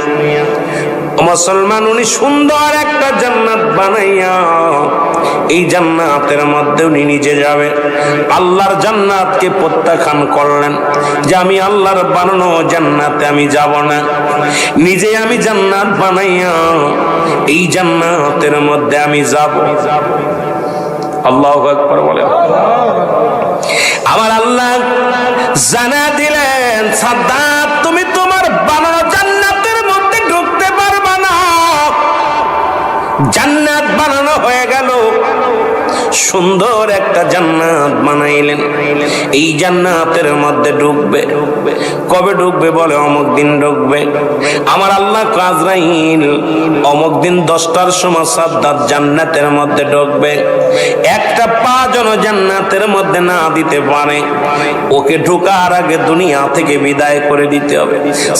মুসলমান উনি সুন্দর একটা জান্নাত বানাইয়া এই জান্নাতের মধ্যে উনি নিজে যাবে। আল্লাহর জান্নাতকে প্রত্যাখ্যান করলেন যে আমি আল্লাহর বানানো জান্নাতে আমি যাব না, নিজে আমি জান্নাত বানাইয়া এই জান্নাতের মধ্যে আমি যাব। আল্লাহু আকবার বলে। আমার আল্লাহ জানা দিলেন, সাদ্দাত তুমি তোমার বানানো জান্নাতের মধ্যে ঢুকতে পারবে না। জান্নাত বানানো হয়ে গেল, সুন্দর একটা জান্নাত বানাইলেন। এই জান্নাতের মধ্যে ঢুকবে, কবে ঢুকবে বলে অমুক দিন ঢুকবে। আমার আল্লাহ আজরাইল অমুক দিন 10টার সময় সাদ্দাত জান্নাতের মধ্যে ঢুকবে। একটা পা যেন জান্নাতের মধ্যে না দিতে পারে, ওকে ঢোকার আগে দুনিয়া থেকে বিদায় করে দিতে হবে।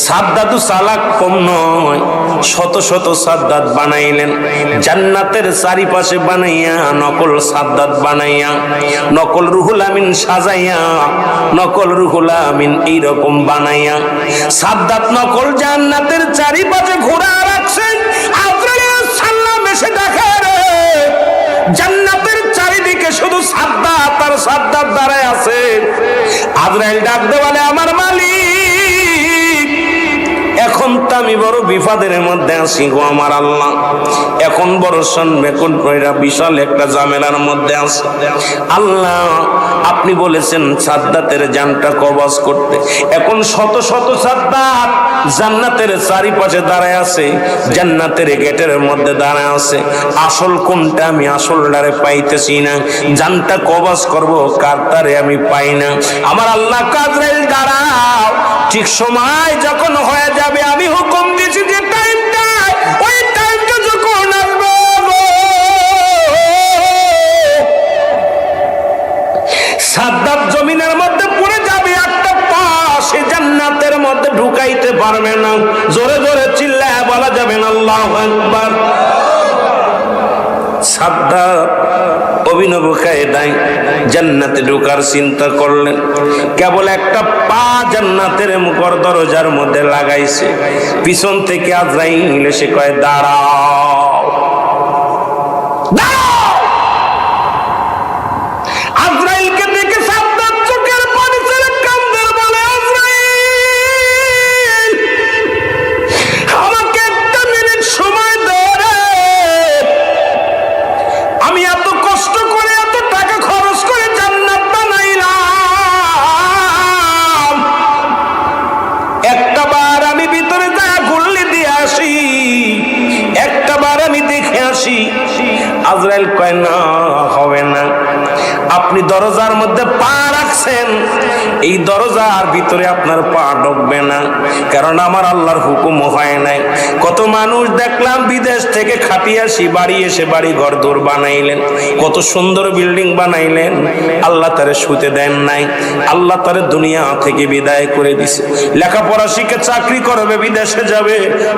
সাদ্দাত চালাক কম নয়, শত শত সাদ্দাত বানাইলেন জান্নাতের চারিপাশে বানাইয়া, নকল সাদ্দাত বানাইয়া, নকল রুহুল আমিন সাজাইয়া, নকল রুহুল আমিন এইরকম বানাইয়া সাদ্দাত নকল জান্নাতের চারিপাশে ঘোরা রাখছেন। আজরাইল সাল্লাম এসে দেখে রে জান্নাতের চারিদিকে শুধু সাদ্দাত আর সাদ্দাত দাঁড়ায় আছে। আজরাইল ডাক দে বলে, আমার মালিক, এখন তো আমি বড় বিপদের মধ্যে আছি গো আমার আল্লাহ। এখন বড় সন্বেকন কইরা বিশাল একটা ঝামেলার মধ্যে আছে। আল্লাহ আপনি বলেছেন সাদ্দাতের জানটা কবজ করতে। এখন শত শত সাদ্দাত জান্নাতের চারিপাশে দাঁড়ায় আছে, জান্নাতের গেটের মধ্যে দাঁড়ায় আছে। আসল কোনটা আমি আসলটারে পাইতেছি না, জানটা কবজ করব কারটারে আমি পাই না। আমার আল্লাহ আজরাইল দাঁড়াও, ঠিক সময় যখন হয়ে যাবে আমি হুকুম দিয়েছি যে টাইমটা, ওই টাইমটা যখন আসবে সাদ্দাত জমিনের মধ্যে পড়ে যাবে, একটা পা সে জান্নাতের মধ্যে পারবে না। জোরে জোরে চিল্লায় বলা যাবে না আল্লাহু আকবার। সাদ্দাত অভিনব কায়দায় জান্নাতে ঢোকার চিন্তা করলেন। কেবল একটা পা জান্নাতের মুখর দরজার মধ্যে লাগাইছে, পিছন থেকে আজরাইল এসে কয় দাঁড়াও, দাঁড়াও। আজরাইলকে দেখে সাদ্দাত চোখের পানি ছেড়ে কান্দের বলে, আজরাইল আমাকে একটা মিনিট সময় দে রে, আমি এত কষ্ট করে এত টাকা খরচ করে জান্নাত বানাইলাম, একটা বার আমি ভিতরে যা গুল্লি দিয়ে আসি, একটা বার আমি দেখে আসি। আজরাইল কয় না, হবে না। আপনি দরজার মধ্যে পা রাখছেন, এই দরজার ভিতরে আপনার পা ঢুকবে না, কারণ আমার আল্লাহর হুকুম হয় নাই। কত মানুষ দেখলাম বিদেশ থেকে খাটিয়ে আসি বাড়ি এসে বাড়ি ঘর দৌড় বানাইলেন, কত সুন্দর বিল্ডিং বানাইলেন, আল্লাহ তারে শুতে দেন নাই, আল্লাহ তারে দুনিয়া থেকে বিদায় করে দিছে। লেখাপড়া শিখে চাকরি করবে, বিদেশে যাবে,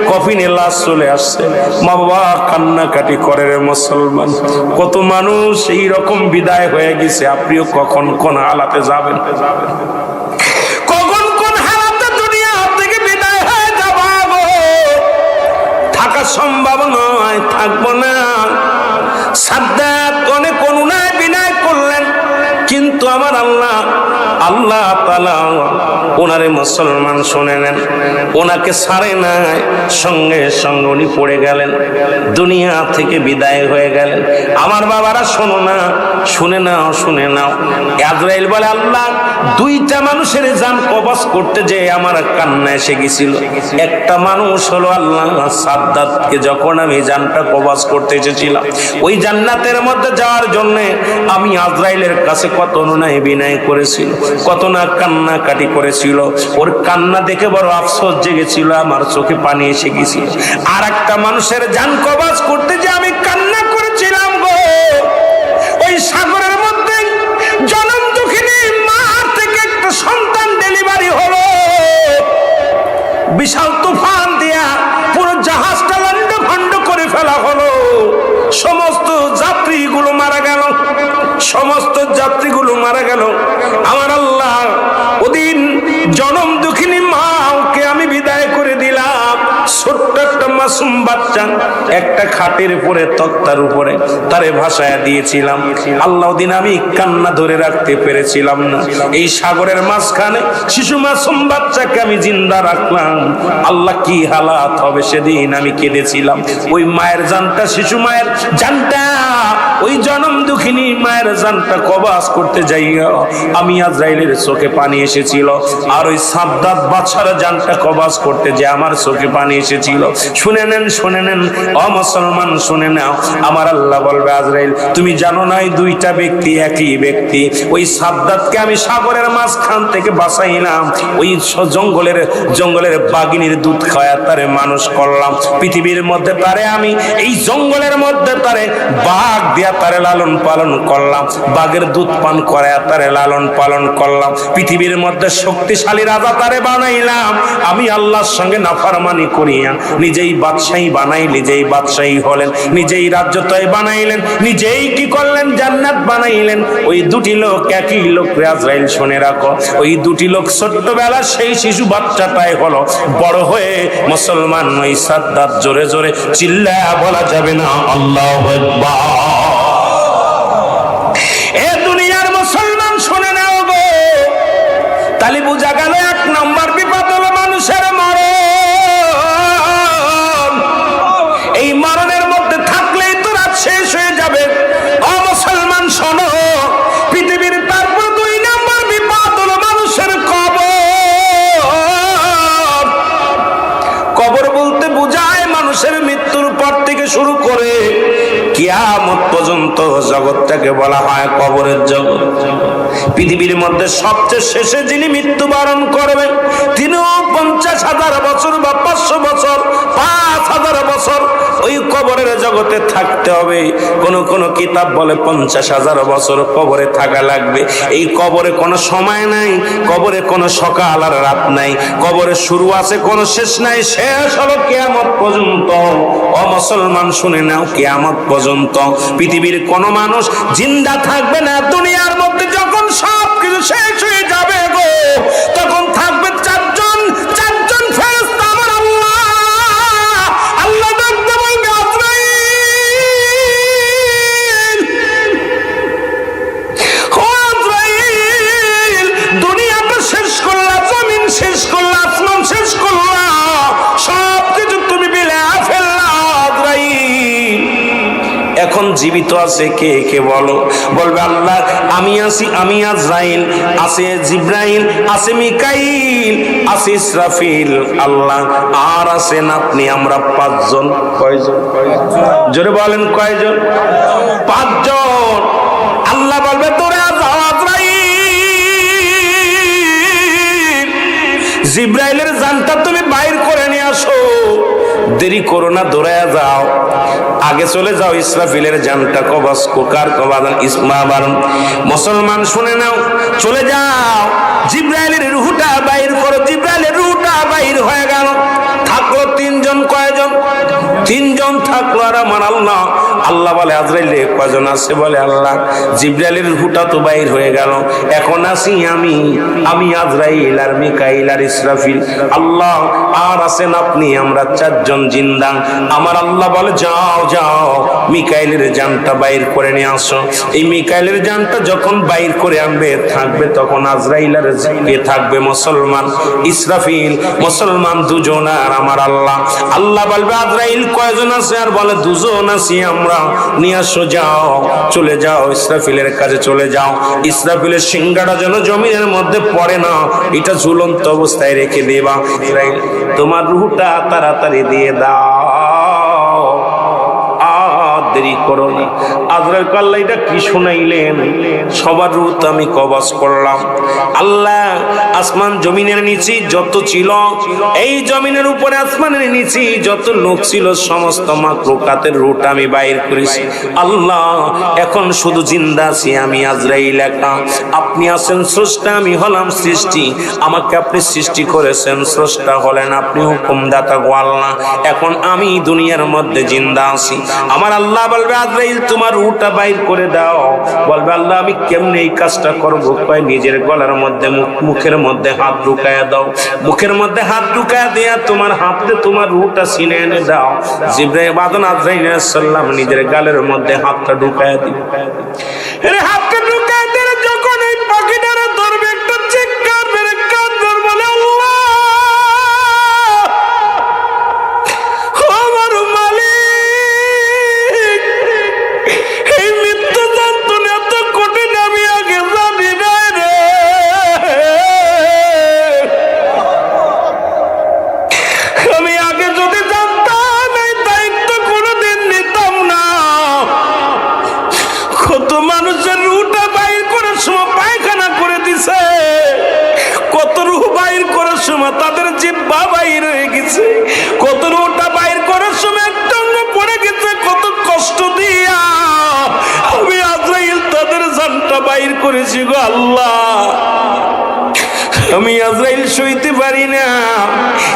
কফিনে লাশ চলে আসছে, মা বাবা কান্নাকাটি করে রে মুসলমান। কত মানুষ এই রকম বিদায় হয়ে গেছে। আপনিও কখন কোন হালাতে যাবেন, কখন কোন হালাতে দুনিয়া থেকে বিদায় হয়ে যাবো, থাকা সম্ভব নয়, থাকবো না। সাদ্দাত অনেক অনুনয় বিনয় করলেন, কিন্তু আমার আল্লাহ আল্লাহ তাআলা ওনারে মুসলমান শুনে নেন, ওনাকে ছাড়ে নাই। সঙ্গে সঙ্গে উনি পড়ে গেলেন, দুনিয়া থেকে বিদায় হয়ে গেলেন। আমার বাবারা শোনো না, শুনে নাও, শুনে নাও। আজরাইল বলে, আল্লাহ দুইটা মানুষের জান কবজ করতে যে আমার কান্না এসে গেছিল। একটা মানুষ হলো আল্লাহ সাদ্দাতকে যখন আমি জানটা কবজ করতে এসেছিলাম, ওই জান্নাতের মধ্যে যাওয়ার জন্য আমি আজরাইলের কাছে কত অনুনয় বিনয় করেছিল, কত না কান্না কাটি করেছিল। ওর কান্না দেখে বড় আফসোস জেগেছিল, আমার চোখে পানি এসে গেছিল। আর একটা মানুষের জান কবজ করতে যে আমি কান্না করেছিলাম গো, ওই সাগরের মধ্যে জনম দুঃখিনী মা থেকে একটা সন্তান ডেলিভারি হলো, বিশাল তুফান দিয়া পুরো জাহাজটা লন্ড ভন্ড করে ফেলা হলো, সমস্ত যাত্রীগুলো মারা গেল, সমস্ত যাত্রীগুলো মারা গেল। আমার আল্লাহ ওদিন জনম দুঃখিনী মাকে আমি বিদায় করে দিলাম। ছোট্ট একটা মাসুম বাচ্চা একটা খাটের উপরে, তক্তার উপরে তারে ভাসায়া দিয়েছিলাম। আল্লাহ দিন আমি কান্না ধরে রাখতে পেরেছিলাম না। এই সাগরের মাঝখানে শিশু মাসুম বাচ্চাকে আমি জিন্দা রাখলাম। আল্লাহ কি হালাত হবে সেদিন আমি কেঁদেছিলাম। ওই মায়ের জানটা, শিশু মায়ের জানটা, ওই জনম দুঃখিনী মায়ের জানটা কবজ করতে যাইয়া আমি আজরাইলের চোখে পানি এসেছিল। আর ওই সাদ্দাত বাদশার জানটা কবজ করতে যে আমার চোখে পানি এসেছিল। শুনে নেন, শুনে নেন ও মুসলমান, শুনে নাও। আমার আল্লাহ বলবে, আজরাইল তুমি জানো না এই দুইটা ব্যক্তি একই ব্যক্তি। ওই সাদ্দাতকে আমি সাগরের মাঝখান থেকে বাঁচাইলাম, ওই জঙ্গলের বাঘিনীর দুধ খাওয়া তারে মানুষ করলাম। পৃথিবীর মধ্যে তারে আমি এই জঙ্গলের মধ্যে তারে বাঘ দিয়া তারে লালন পালন করলাম, বাঘের দুধ পান করে তারে লালন পালন করলাম। পৃথিবীর মধ্যে শক্তিশালী রাজা তারে বানাইলাম। আমি আল্লাহর সঙ্গে নাফরমানি করিয়া নিজেই বাদশাহী বানাই, নিজেই বাদশাহী হলেন, নিজেই রাজ্যতয় বানাইলেন, নিজেই কি করলেন, জান্নাত বানাইলেন। ওই দুটি লোক একই লোক। আজরাইল শুনে রাখো, ওই দুটি লোক ছোট্টবেলা সেই শিশু বাচ্চাটাই হলো বড় হয়ে মুসলমান। ওই সাদ্দাত জোরে জোরে চিল্লায়া বলা যাবে না আল্লাহু আকবার। এ দুনিয়ার মুসলমান শুনে নাও গো, তালি বুঝা গেল এক নম্বর বিপদ হলো মানুষের মরণ। এই মরণের মধ্যে থাকলেই তো রাত শেষ হয়ে যাবে। ও মুসলমান শোনো, পৃথিবীর তারপর দুই নম্বর বিপদ হলো মানুষের কবর। কবর বলতে বোঝায় মানুষের মৃত্যুর পর থেকে শুরু করে কিয়ামত জগৎটাকে বলা হয় কবরের জগৎ। পৃথিবীর মধ্যে সবচেয়ে শেষে যিনি মৃত্যুবরণ করবেন তিনিও 50,000 বছর বা 500 বছর 5,000 বছর ওই কবরের জগতে থাকতে হবে। কোন কিতাব বলে 50,000 বছর কবরে থাকা লাগবে। এই কবরে কোনো সময় নাই, কবরে কোনো সকাল আর রাত নাই, কবরে শুরু আছে কোনো শেষ নাই, শেষ হলো কিয়ামত পর্যন্ত। ও মুসলমান শুনে নাও, কিয়ামত পর্যন্ত পৃথিবীর কোন মানুষ জিন্দা থাকবে না। দুনিয়ার মধ্যে যখন সবকিছু শেষ হয়ে যাবে গো, তখন থাকবে চারজন ফেরেশতা। আমার আল্লাহ দেখতে বলবে আজরাইল, ও আজরাইল, দুনিয়াটা শেষ করলা, জমিন শেষ করলা, আসমান শেষ করলা, সবকিছু তুমি বিলা ফেললা আজরাইল। এখন জীবিত আছে কে কে বলো? বলবে আল্লাহ আমি আছি, আমি আজরাইল, আছে জিব্রাইল, আছে মিকাইল, আছে ইসরাফিল, আল্লাহ আর আছেন আপনি। আমরা 5 জন। কয়জন? জোরে বলেন কয়জন? 5 জন। আল্লাহ বলবে তোরে আজরাইল, জিব্রাইলের জানটা তুমি বাইর করে নিয়ে আসো, দেরি করো না, দৌড়ায়া যাও, আগে চলে যাও, ইসরাফিলের জানটা কবজ কার কবজ? ইসমাবার। মুসলমান শুনে নাও, চলে যাও, জিব্রাইলের রূহটা বাইর করো। জিব্রাইলের রূহটা বাইর হয়ে গেল, থাকলো 3 জন। কয়জন? 3 জন থাকলো। আর আমার আল্লাহ বলে আজরাইল কয়জন আছে? বলে আল্লাহ জিব্রাইলের রূহটা তো বাইর হয়ে গেল, এখন আছি আমি আজরাইল আর মিকাইল আর ইসরাফিল, আল্লাহ আর আছেন আপনি, আমরা 4 জন জিন্দা। আমার আল্লাহ বলে যাও যাও, মিকাইলের জানটা বাইর করে নিয়ে আসো। এই মিকাইলের জানটা যখন বাইর করে আনবে, থাকবে তখন আজরাইল আর থাকবে মুসলমান, ইসরাফিল। মুসলমান 2 জন আর আমার আল্লাহ বলবে আজরাইল কয়জন আছে? আর বলে 2 জন আছি আমরা, নিয়ে আসো, যাও, চলে যাও, ইসরাফিলের কাছে চলে যাও। ইসরাফিলের সিংহাটা যেন জমিনের মধ্যে পড়ে না, এটা ঝুলন্ত অবস্থায় রেখে দেবা। ইসরাইল তোমার রূহটা তাড়াতাড়ি দিয়ে দাও, দেরি করো না। আজরাইল আল্লাহ এটা কি শুনাইলেন? সবার রূহ তো আমি কবজ করলাম। আল্লাহ আসমান জমিনের নিচে যত ছিল, এই জমিনের উপরে আসমানের নিচে যত লোক ছিল, সমস্ত মাখলুকাতের রূহটা আমি বাইর করেছি। আল্লাহ এখন শুধু জিন্দা আছি আমি আজরাইল একা। আপনি আছেন স্রষ্টা, আমি হলাম সৃষ্টি। আমাকে আপনি সৃষ্টি করেছেন, স্রষ্টা হলেন আপনি, হুকুমদাতা গো আল্লাহ। এখন আমি দুনিয়ার মধ্যে জিন্দা আছি। আমার আল্লাহ বলবে আজরাইল তোমার রূহটা বাইর করে দাও। বলবে আল্লাহ আমি কেমনে এই কাজটা করব? কয় নিজের গলার মধ্যে মুখের মধ্যে হাত ঢুকায়া দাও, মুখের মধ্যে হাত ঢুকায়া দিয়া তোমার হাতে তোমার রূহটা ছিনে এনে দাও। জিবরাইল বাদন আজরাইল আলাইহিস সালাম নিজের গালের মধ্যে হাতটা ঢুকায়া দিল। এর হাতটা ঢুকায়া দিলে যখন এই পাখিটারে ধরবে, একটা চিৎকার মেরে কাঁদবে, বলে আল্লাহ আমার মালিক, এই মৃত্যু যন্ত্রণা এত কঠিন আমি আগে জানি না রে। আমি আগে যদি জানতাম এই দায়িত্ব কোনোদিন নিতাম না। কত মানুষের রূহটা বাইর করার সময় পায়খানা করে দিছে, কত রূহ বাইর করার সময় তাদের জিহ্বা বাইর হয়ে গেছে, কত রূহটা বাইর করার সময় একটা অঙ্গ পড়ে গেছে, কত কষ্ট দিয়া আমি আজরাইল তাদের জানটা বাইর করেছি গো আল্লাহ। আমি আজরাইল সইতে পারি না।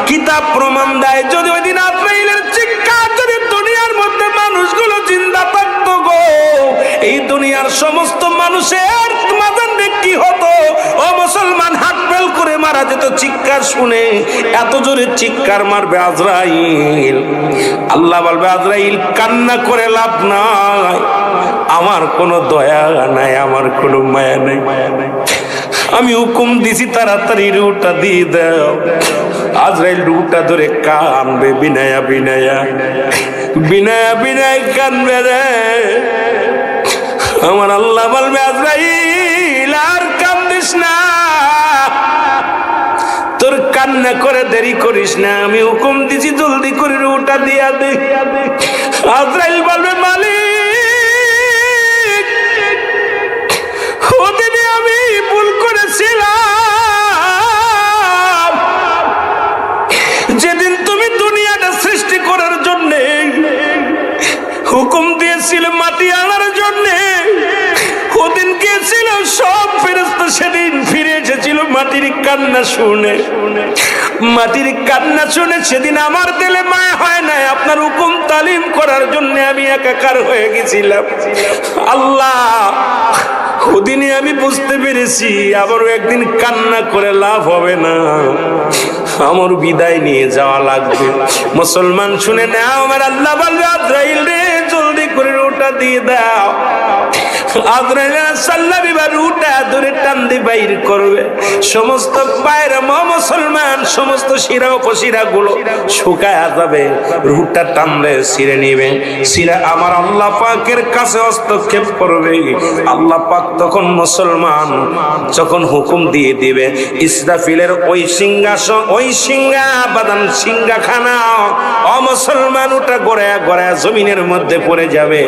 কিতাব প্রমাণ দেয় যদি ওই দিন আজরাইলের চিৎকার যদি দুনিয়ার মধ্যে মানুষগুলো জিন্দা থাকতো গো, এই দুনিয়ার সমস্ত মানুষের মাঝে কি হতো? ও মুসলমান, হাত ফেল করে মারা যেত চিৎকার শুনে। এত জোরে চিৎকার মারবে আজরাইল। আল্লাহ বলবে আজরাইল কান্না করে লাভ নাই, আমার কোনো দয়া নাই, আমার কোনো মায়া নাই। আমি হুকুম দিছি তাড়াতাড়ি রূহটা দিয়ে দাও। আজরাইল রূহটা ধরে কানবে, বিনায়া বিনায়া বিনায়া বিনায় কানবে রে। আমার আল্লাহ বলবে আজরাইল আর কান্দিস না, তোর কান্না করে দেরি করিস না, আমি হুকুম দিছি জলদি করে রূহটা দিয়া দে। আজরাইল বলবে মালিক কান্না শুনে, মাটির কান্না শুনে সেদিন আমার দিলে মায়া হয় নাই। আপনার হুকুম তালিম করার জন্য আমি একাকার হয়ে গেছিলাম। আল্লাহ, ওদিনে আমি বুঝতে পেরেছি আবারও একদিন কান্না করে লাভ হবে না, আমার বিদায় নিয়ে যাওয়া লাগবে। মুসলমান শুনে নাও, আমার আল্লাহ বলবে আজরাইল রে জলদি করে রুটা দিয়ে দাও। আজরাইল সাল্লাম এবার রুটা ধরে টান দিয়ে বাইর করবে। সমস্ত পায়ের মুসলমান সমস্ত শিরা উপশিরা গুলো শুকায় যাবে, রুটা টানলে ছিঁড়ে নিবে। ছিঁড়ে আমার আল্লাহ পাকের কাছে হস্তক্ষেপ করবে। আল্লাহ পাক তখন মুসলমান যখন হুকুম দিয়ে দিবে, ইসরাফিলের ওই সিংহাসন, ওই সিংহা বাদান সিংহাখানা অমুসলমান ওটা গড়ায় গড়ায় জমিনের মধ্যে পড়ে যাবে।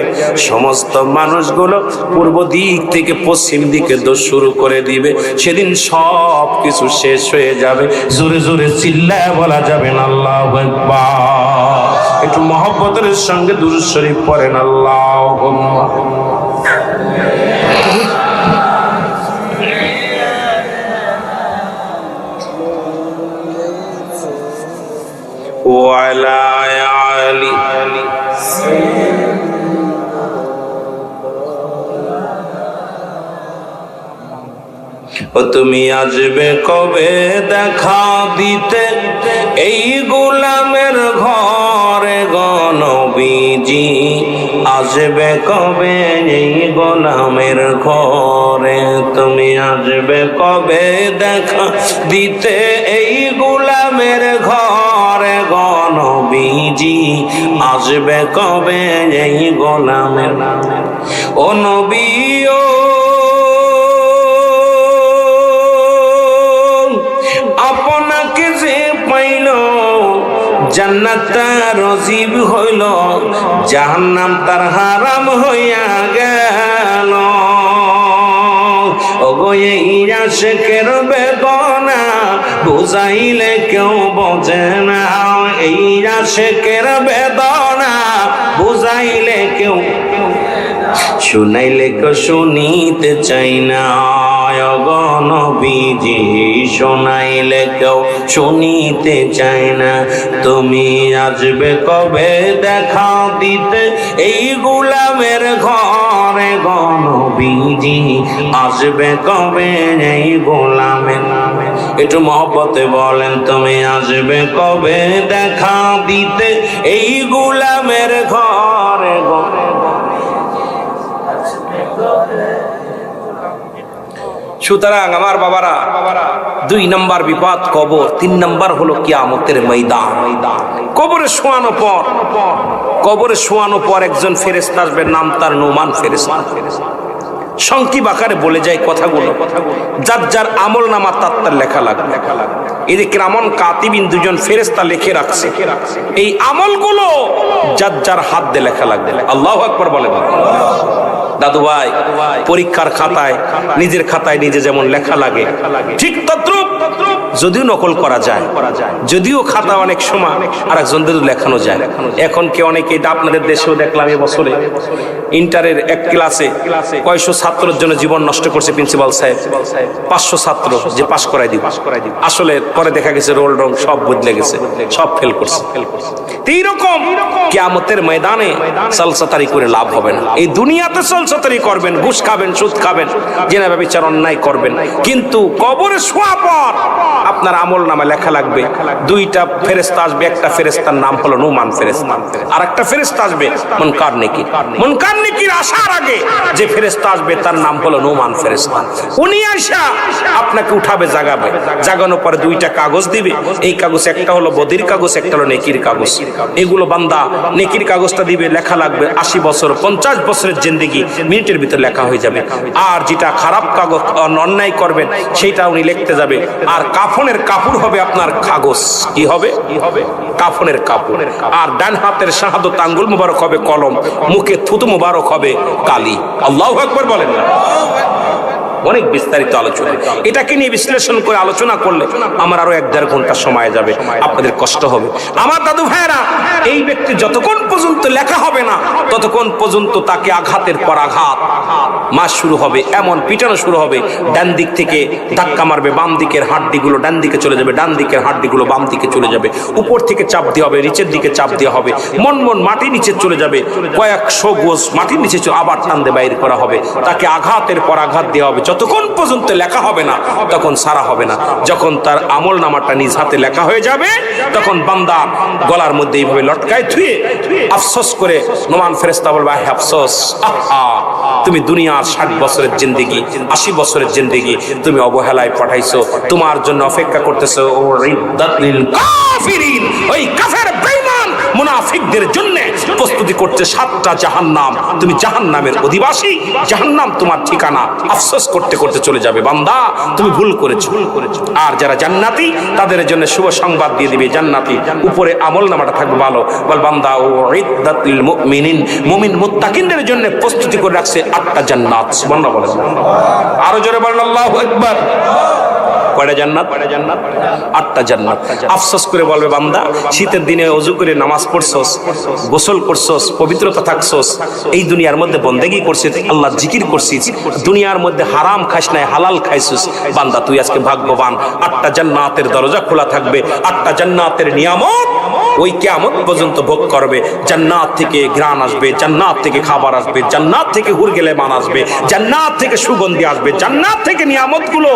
সমস্ত মানুষগুলো পূর্ব দিক থেকে পশ্চিম দিকে দৌড় শুরু করে দিবে। সেদিন সব কিছু শেষ হয়ে যাবে। জোরে জোরে চিল্লায় বলা যাবে না আল্লাহু আকবার। একটু মহব্বতের সঙ্গে দুরূদ শরীফ পড়েন আল্লাহুম্মা ওয়া আলা আলি। ও তুমি আসবে কবে দেখা দিতে এই গোলামের ঘরে গো নবীজি? আসবে কবে এই গোলামের ঘরে? তুমি আসবে কবে দেখা দিতে এই গোলামের ঘরে গো নবীজি? আসবে কবে এই গোলামের? ও নবী ও আপনাকে যে পাইল জান্নাত তার নসিব হইল, জাহান্নাম তার হারাম হইয়া গেল। ওগো এই আশিকের বেদনা বুঝাইলে কেউ বোঝে না, এই আশিকের বেদনা বুঝাইলে কেউ, শুনাইলে কেউ শুনিতে চাই না। গো নবীজি শোনাইলে কেউ শুনিতে চায় না। তুমি আসবে কবে দেখা দিতে এই গোলামের ঘরে গো নবীজি? আসবে কবে এই গোলামের? একটু মহব্বতে বলেন, তুমি আসবে কবে দেখা দিতে এই গোলামের ঘরে গো? সুতরাং আমার বাবারা, 2 নম্বর বিপদ কবর, 3 নম্বর হলো কিয়ামতের ময়দান। কবরে শোয়ানো পর একজন ফেরেশতা আসবে, নাম তার নুমান ফেরেশতা। সংক্ষিপ্ত আকারে বলে যায় কথাগুলো, যার যার আমল নামা তার লেখা লাগবে। এই যে কিরামান কাতিবিন 2জন ফেরেশতা লিখে রাখছে, এই আমলগুলো যার যার হাত দিয়ে লেখা লাগবে। আল্লাহু আকবার বলেন। দাদু ভাই, পরীক্ষার খাতায় নিজের খাতায় নিজে যেমন লেখা লাগে, ঠিক তদ্রুপ যদিও নকল করা যায়, যদিও খাতা অনেক সময় আর একজনদের লেখানো যায়। এখন কি অনেকে, এটা আপনাদের দেশেও দেখলাম এবছরে ইন্টারের এক ক্লাসে কয়শো ছাত্রের জন্য জীবন নষ্ট করছে প্রিন্সিপাল সাহেব। 500 ছাত্র যে পাস করাই দিব, আসলে পরে দেখা গেছে রোল রং সব বদলে গেছে, সব ফেল করছে। এইরকম কিয়ামতের ময়দানে সালসাতারি করে লাভ হবে না। এই দুনিয়াতে সালসাতারি করবেন, ঘুষ খাবেন, সুদ খাবেন, জেনা ব্যভিচার অন্যায় করবেন, কিন্তু কবরে শোয়া পর আপনার আমল নামে লেখা লাগবে। 2টা ফেরেশতা আসবে, একটা ফেরেশতার নাম হলো নুমান ফেরেশতা, আর একটা ফেরেশতা আসবে মুনকার নেকির। মুনকার নেকির আসার আগে যে ফেরেশতা আসবে তার নাম হলো নুমান ফেরেশতা। উনি আসা আপনাকে উঠাবে, জাগাবে, জাগানোর পরে 2টা কাগজ দিবে। এই কাগজ একটা হলো বদির কাগজ, একটা হলো নেকির কাগজ। এগুলো বান্দা নেকির কাগজটা দিবে, লেখা লাগবে 80 বছর 50 বছরের জিন্দেগি মিনিটের ভিতর লেখা হয়ে যাবে। আর যেটা খারাপ কাগজ অন্যায় করবেন সেইটা উনি লিখতে যাবে। আর কাফনের কাপড় হবে আপনার কাগজ, কি হবে? কাফনের কাপড়। আর ডান হাতের শাহাদত আঙ্গুল মুবারক হবে কলম, মুখে থুতু মুবারক হবে কালি। আল্লাহু আকবার বলেন না? অনেক বিস্তারিত আলোচনা। এটাকে নিয়ে বিশ্লেষণ করে আলোচনা করলে আমার আরো 1-1.5 ঘন্টা সময় যাবে, আপনাদের কষ্ট হবে। আমার দাদু ভাইরা, এই ব্যক্তি যতক্ষণ পর্যন্ত লেখা হবে না ততক্ষণ পর্যন্ত তাকে আঘাতের পর আঘাত মাস শুরু হবে, এমন পিটানো শুরু হবে। ডান দিক থেকে ধাক্কা মারবে, বাম দিকের হাড্ডিগুলো ডান দিকে চলে যাবে, ডান দিকের হাড্ডিগুলো বাম দিকে চলে যাবে। উপর থেকে চাপ দেওয়া হবে, নিচের দিকে চাপ দেওয়া হবে, মন মাটি নিচে চলে যাবে, কয়েকশো গোজ মাটির নিচে আবার টান দিয়ে বাইর করা হবে। তাকে আঘাতের পর আঘাত দেওয়া হবে, যতক্ষণ পর্যন্ত লেখা হবে না তখন সারা হবে না। যখন তার আমল নামাটা নিজ হাতে লেখা হয়ে যাবে তখন বান্দা গলার মধ্যে এইভাবে লটকায় থুয়ে আফসোস করে নোমান ফেরেশতা বলবে, আফসোস, আহা, তুমি দুনিয়ার 60 বছরের জিন্দেগি, 80 বছরের জিন্দেগি তুমি অবহেলায় পাঠাইছো। তোমার জন্য অপেক্ষা করতেছো ওই কাফের বেঈমান মুনাফিকদের জন্য প্রস্তুতি করতে 7টা জাহান্নাম। তুমি জাহান্নামের অধিবাসী, জাহান্নাম তোমার ঠিকানা। আফসোস করতে করতে চলে যাবে, বান্দা তুমি ভুল করেছো। আর যারা জান্নাতি তাদের জন্য শুভ সংবাদ দিয়ে দিবে, জান্নাতি উপরে আমল নামাটা থাকবে ভালো। বল বান্দা, ও ইদ্দাতুল মুমিনিন, মুমিন মুত্তাকিনদের জন্য প্রস্তুতি করে রাখছে 8টা জান্নাত। সুবহানাল্লাহ বলেন, আরো জোরে বলেন আল্লাহু আকবার। কয়টা জান্নাত? 8টা জান্নাত। আফসোস করে বলবে বান্দা, শীতের দিনে ওযু করে নামাজ পড়ছস, গোসল করছস, পবিত্রতা থাকছস, এই দুনিয়ার মধ্যে বন্দেগী করছিস, আল্লাহ জিকির করছিস, দুনিয়ার মধ্যে হারাম খাইস নাই, হালাল খাইছিস, বান্দা তুই আজকে ভাগ্যবান। 8টা জান্নাতের দরজা খোলা থাকবে, 8টা জান্নাতের নিয়ামত ওই কিয়ামত পর্যন্ত ভোগ করবে। জান্নাত থেকে ঘ্রাণ আসবে, জান্নাত থেকে খাবার আসবে, জান্নাত থেকে হুরগেলেমান আসবে, জান্নাত থেকে সুগন্ধি আসবে, জান্নাত থেকে নিয়ামতগুলো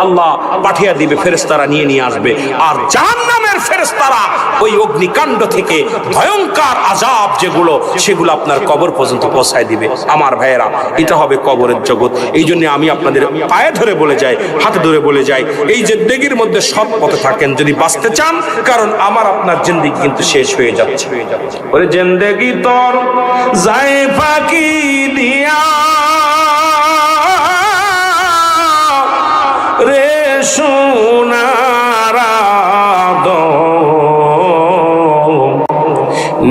আল্লাহ পাঠিয়ে দিবে, ফেরেশতারা নিয়ে আসবে। আর জাহান্নামের ফেরেশতারা ওই অগ্নিকাণ্ড থেকে ভয়ঙ্কর আযাব যেগুলো, সেগুলো আপনার কবর পর্যন্ত পৌঁছায় দিবে। আমার ভাইয়েরা, এটা হবে কবরের জগৎ। এই জন্য আমি আপনাদের পায়ে ধরে বলে যাই, হাতে ধরে বলে যাই, এই জিন্দেগির মধ্যে সৎ পথে থাকেন যদি বাঁচতে চান, কারণ আমার আপনার জিন্দেগি কিন্তু শেষ হয়ে যাচ্ছে। ওরে জিন্দেগি তোর যায় ফাঁকি দিয়া রে সোনার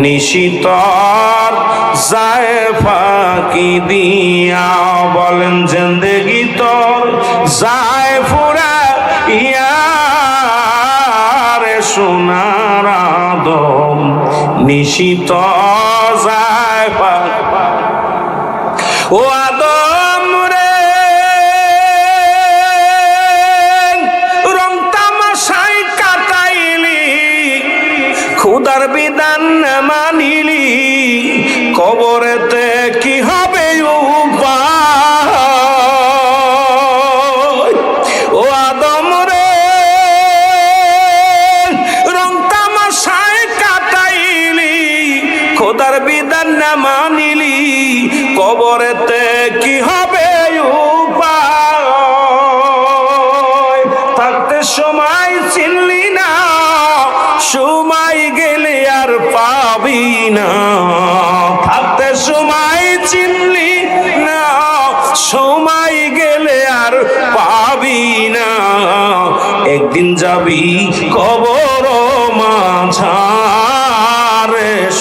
নিশিতর যায় ফাঁকি দিয়া। বলেন জিন্দেগি তোর যায় ফুরা ইয়া রে সোনার আদম, নিশিত যায় ফাঁকি। ও আদম রে, রং তামাশাই কাটাইলি, খুদার বিধান মানিলি, কবরেতে কি হবে উপায়? ও আদম রে, রং তামাশায় কাটাইলি, খোদার বিধান না মানিলি, কবরেতে কি হবে উপায়? থাকতে সময় চিনলি না, সময় গেলে আর পাবি না। থাকতে সময় চিনলি না, সময় গেলে আর পাবি না। একদিন যাবি কবর মাঝারে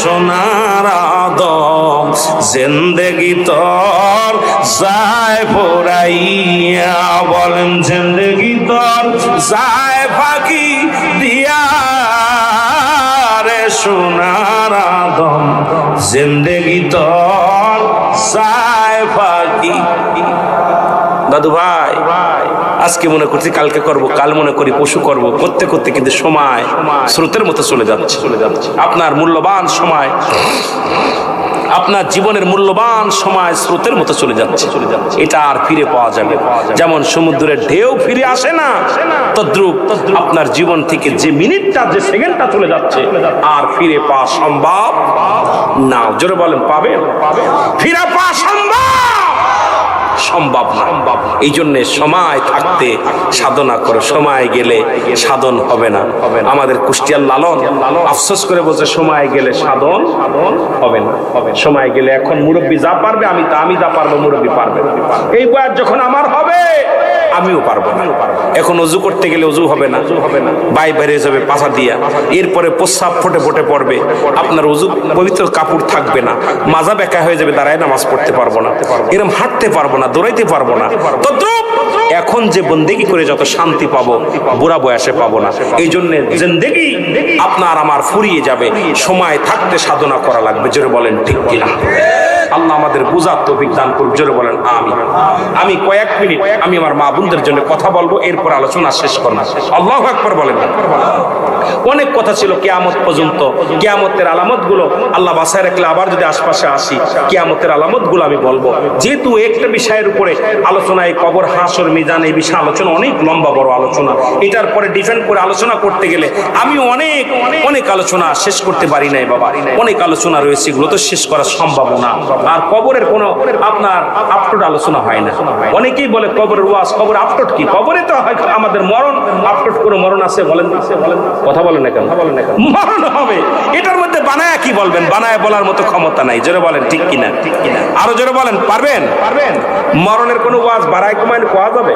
সোনার আদম, জিন্দেগি তোর যায় ফুরাইয়া। বলেন জিন্দেগি তোর যায় ফাঁকি দিয়া রে সোনার আদম, জিন্দেগি তোর যায় ফাঁকি। দাদু ভাই, আজকে মনে করছি কালকে করব, কাল মনে করি পশু করব, করতে করতে কিন্তু সময় স্রোতের মতো চলে যাচ্ছে। আপনার মূল্যবান সময়, আপনার জীবনের মূল্যবান সময় স্রোতের মতো চলে যাচ্ছে। এটা আর ফিরে পাওয়া যাবে। যেমন সমুদ্রের ঢেউ ফিরে আসে না, তদ্রূপ আপনার জীবন থেকে যে মিনিটটা, যে সেকেন্ডটা চলে যাচ্ছে, আর ফিরে পাওয়া সম্ভব না। জোরে বলেন, পাবে? ফিরে পাওয়া সম্ভব না। এই জন্য সময় থাকতে সাধনা করো, সময় গেলে সাধন হবে না। আমাদের কুষ্টিয়ার লালন আফসোস করে বলছে, সময় গেলে সাধন হবে না। সময় গেলে এখন মুরব্বী যা পারবে আমি যা পারবো মুরব্বী পারবে। এই বয়স যখন আমার হবে আমিও পারবো না। এখন অজু করতে গেলে অজু হবে না, বাইরে যাবে পাছা দিয়া, এরপরে প্রস্রাব ফোটে ফোটে পড়বে, আপনার অজু পবিত্র কাপড় থাকবে না, মাজা বেঁকা হয়ে যাবে, দাঁড়ায় নামাজ পড়তে পারবো না, এরকম হাঁটতে পারবো না, দৌড়াইতে পারবো না। তদ্রুপ এখন যে বন্দেগি করে যত শান্তি পাবো বুড়া বয়সে পাবো না। এই জন্য জিন্দেগি আপনার আমার ফুরিয়ে যাবে, সময় থাকতে সাধনা করা লাগবে। জোরে বলেন ঠিক কিনা? আল্লাহ আমাদের বুঝার তৌফিক দান করুন। জোরে বলেন আমিন। আমি কয়েক মিনিট আমি আমার মা বোনদের জন্য কথা বলবো, এরপর আলোচনা শেষ করব। আল্লাহু আকবার বলেন। অনেক কথা ছিল কিয়ামত পর্যন্ত, কিয়ামতের আলামত গুলো আল্লাহ বাসায় রাখলে আবার যদি আশপাশে আসি কিয়ামতের আলামত গুলো আমি বলবো। যেহেতু একটা বিষয়ের উপরে আলোচনা, এই কবর হাসর মিজান, এই বিষয়ে আলোচনা অনেক লম্বা বড় আলোচনা, এটার পরে ডিফেন্ড করে আলোচনা করতে গেলে আমি অনেক অনেক আলোচনা শেষ করতে পারি নাই বাবা। অনেক আলোচনা রয়েছে, এগুলো তো শেষ করা সম্ভব না। আর কবরের কোনো আপনার আপলোড আলোচনা হয় না। অনেকেই বলে কবরের ওয়াজ, কবর আপলোড কি? কবরে তো আমাদের মরণ, আপলোড কোনো মরণ আছে? বলেন কথা বলেন না কেন? মরণ হবে, এটার মধ্যে বানায় কি বলবেন? বানায় বলার মতো ক্ষমতা নাই। জোরে বলেন ঠিক কিনা? আরো জোরে বলেন, পারবেন? মরণের কোনো ওয়াজ বাড়ায় কমায় কোয়া যাবে?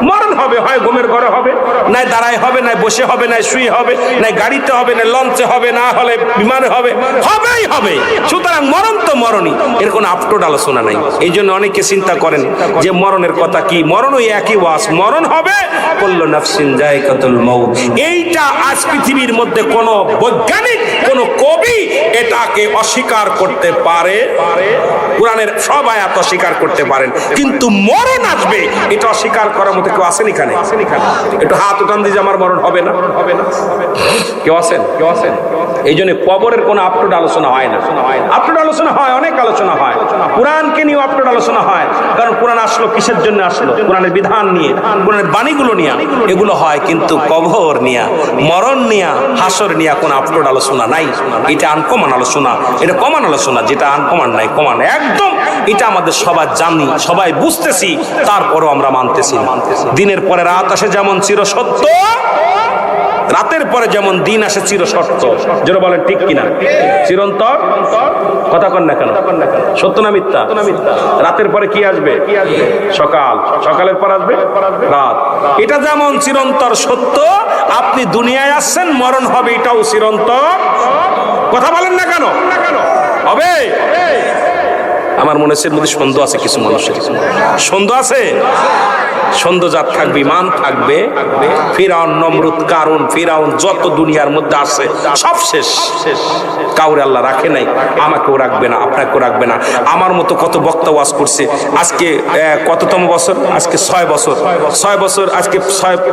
মরণ হবে, হয় ঘুমের ঘরে হবে, নাই দাঁড়ায় হবে, নাই বসে হবে, নাই শুয়ে হবে, নাই গাড়িতে হবে, না লঞ্চে হবে, না হলে বিমানে হবে, হবেই হবে। সুতরাং মরণ তো মরণই, এর কোনো আপলোড আলোচনা নাই। এই জন্য অনেকে চিন্তা করেন যে মরণের কথা কি, মরণ ওই একই ওয়াজ, মরণ হবে, কুল্লু নাফসিন যায়কাতুল মাউত। এইটা আজ পৃথিবীর মধ্যে কোন বৈজ্ঞানিক, কোন কবি এটাকে অস্বীকার করতে পারে? কোরআনের সব আয়াত অস্বীকার করতে পারেন, কিন্তু মরণ আসবে এটা অস্বীকার করার মতো কেউ আছেন এখানে? একটু হাত উঠান দিয়ে যে আমার মরণ হবে না, কেউ আছেন? এই জন্য কবরের কোনো আপলোড আলোচনা হয় না। আপলোড আলোচনা হয়, অনেক আলোচনা হয়, কোরআনকে নিয়ে আপলোড আলোচনা হয়। কারণ কোরআন আসলো কিসের জন্য আসলো? কোরআনের বিধান নিয়ে, কোরআনের বাণীগুলো নিয়ে এগুলো হয়, কিন্তু কবর নিয়ে, মরণ নিয়ে, হাসর নিয়ে কোন আপলোড আলোচনা নাই। এটা আনকমন আলোচনা, এটা কমন আলোচনা। যেটা আনকমন নাই, কমন একদম, এটা আমাদের সবাই জানি, সবাই বুঝতেছি, তারপরও আমরা মানতেছি না। দিনের পরে রাত আসে যেমন চিরসত্য, রাতের পরে যেমন দিন আসে চিরসত্য। যারা বলেন ঠিক কিনা? চিরন্তর কথা কন না কেন? সত্য না মিথ্যা? রাতের পরে কি আসবে? সকাল, সকালের পর আসবে রাত। এটা যেমন চিরন্তর সত্য, আপনি দুনিয়ায় আসছেন, মরণ হবে, এটাও চিরন্তর। কথা বলেন না কেন? হবে। আমার মনে হচ্ছে এর মধ্যে সন্দেহ আছে, কিছু মানুষের সন্দেহ আছে। সন্দেহজাত থাকবে, ইমান থাকবে। ফিরাউন, নমরুদ, কারুন, ফিরাউন যত দুনিয়ার মধ্যে আছে সব শেষ। কাউরে আল্লাহ রাখে নাই, আমাকেও রাখবে না, আপনাকেও রাখবে না। আমার মতো কত বক্তা ওয়াজ করছে, আজকে কততম বছর? আজকে 6 বছর। 6 বছর, আজকে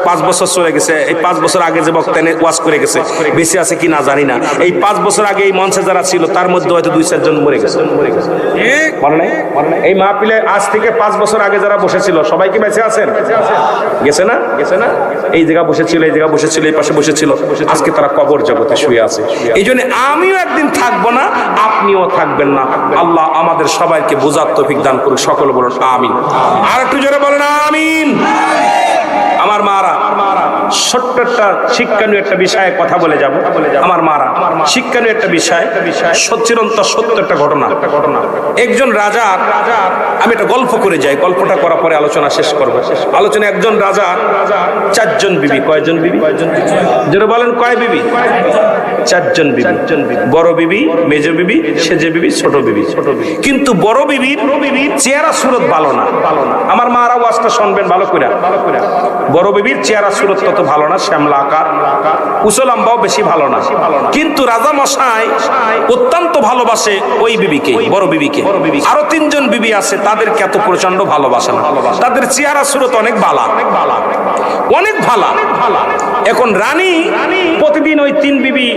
5 বছর চলে গেছে। এই 5 বছর আগে যে বক্তা ওয়াজ করে গেছে, বেঁচে আছে কি না জানি না। এই 5 বছর আগে এই মঞ্চে যারা ছিল তার মধ্যে হয়তো 2-4 জন মরে গেছে। মনে নাই? এই মাহফিলে আজ থেকে 5 বছর আগে যারা বসেছিল সবাই কি বেঁচে আছেন? গেছে না? এই জায়গা বসেছিল, এই জায়গা বসেছিল, এই পাশে বসেছিল, আজকে তারা কবর জগতে শুয়ে আছে। এই জন্য আমিও একদিন থাকবো না, আপনিও থাকবেন না। আল্লাহ আমাদের সবাইকে বোঝার তৌফিক দান করুন। সকলে বলুন আমিন। আর একটু জোরে বলেন আমিন। আমার মারা, ছোট্ট একটা শিক্ষণীয় একটা বিষয়ে কথা বলে যাব। আমার মারা, শিক্ষণীয় একটা বিষয়, চিরন্তর সত্য একটা ঘটনা। একজন রাজা, আমি একটা গল্প করে যাই, গল্পটা করার পরে আলোচনা শেষ করবো। আলোচনা, একজন রাজা 4 জন বিবি। কয়জন বিবি? যারা বলেন কয় বিবি? 4 জন বিবি। বড় বিবি, মেজ বিবি, সেজে বিবি, ছোট বিবি। কিন্তু বড় বিবির চেহারা সুরত ভালো না। আমার মারা ওয়াজটা শুনবেন ভালো করে। বড় বিবির চেহারা সুরত তত ভালো না, শ্যামলা আকার, উসলাম্বাও বেশি ভালো না। কিন্তু রাজা মশাই অত্যন্ত ভালোবাসে ওই বিবিকে, বড় বিবিকে। আরো 3 জন বিবি আছে, তাদেরকে এত প্রচন্ড ভালোবাসে না। তাদের চেহারা সুরত অনেক ভালো, অনেক ভালো। এখন রানী প্রতিদিন ওই 3 বিবি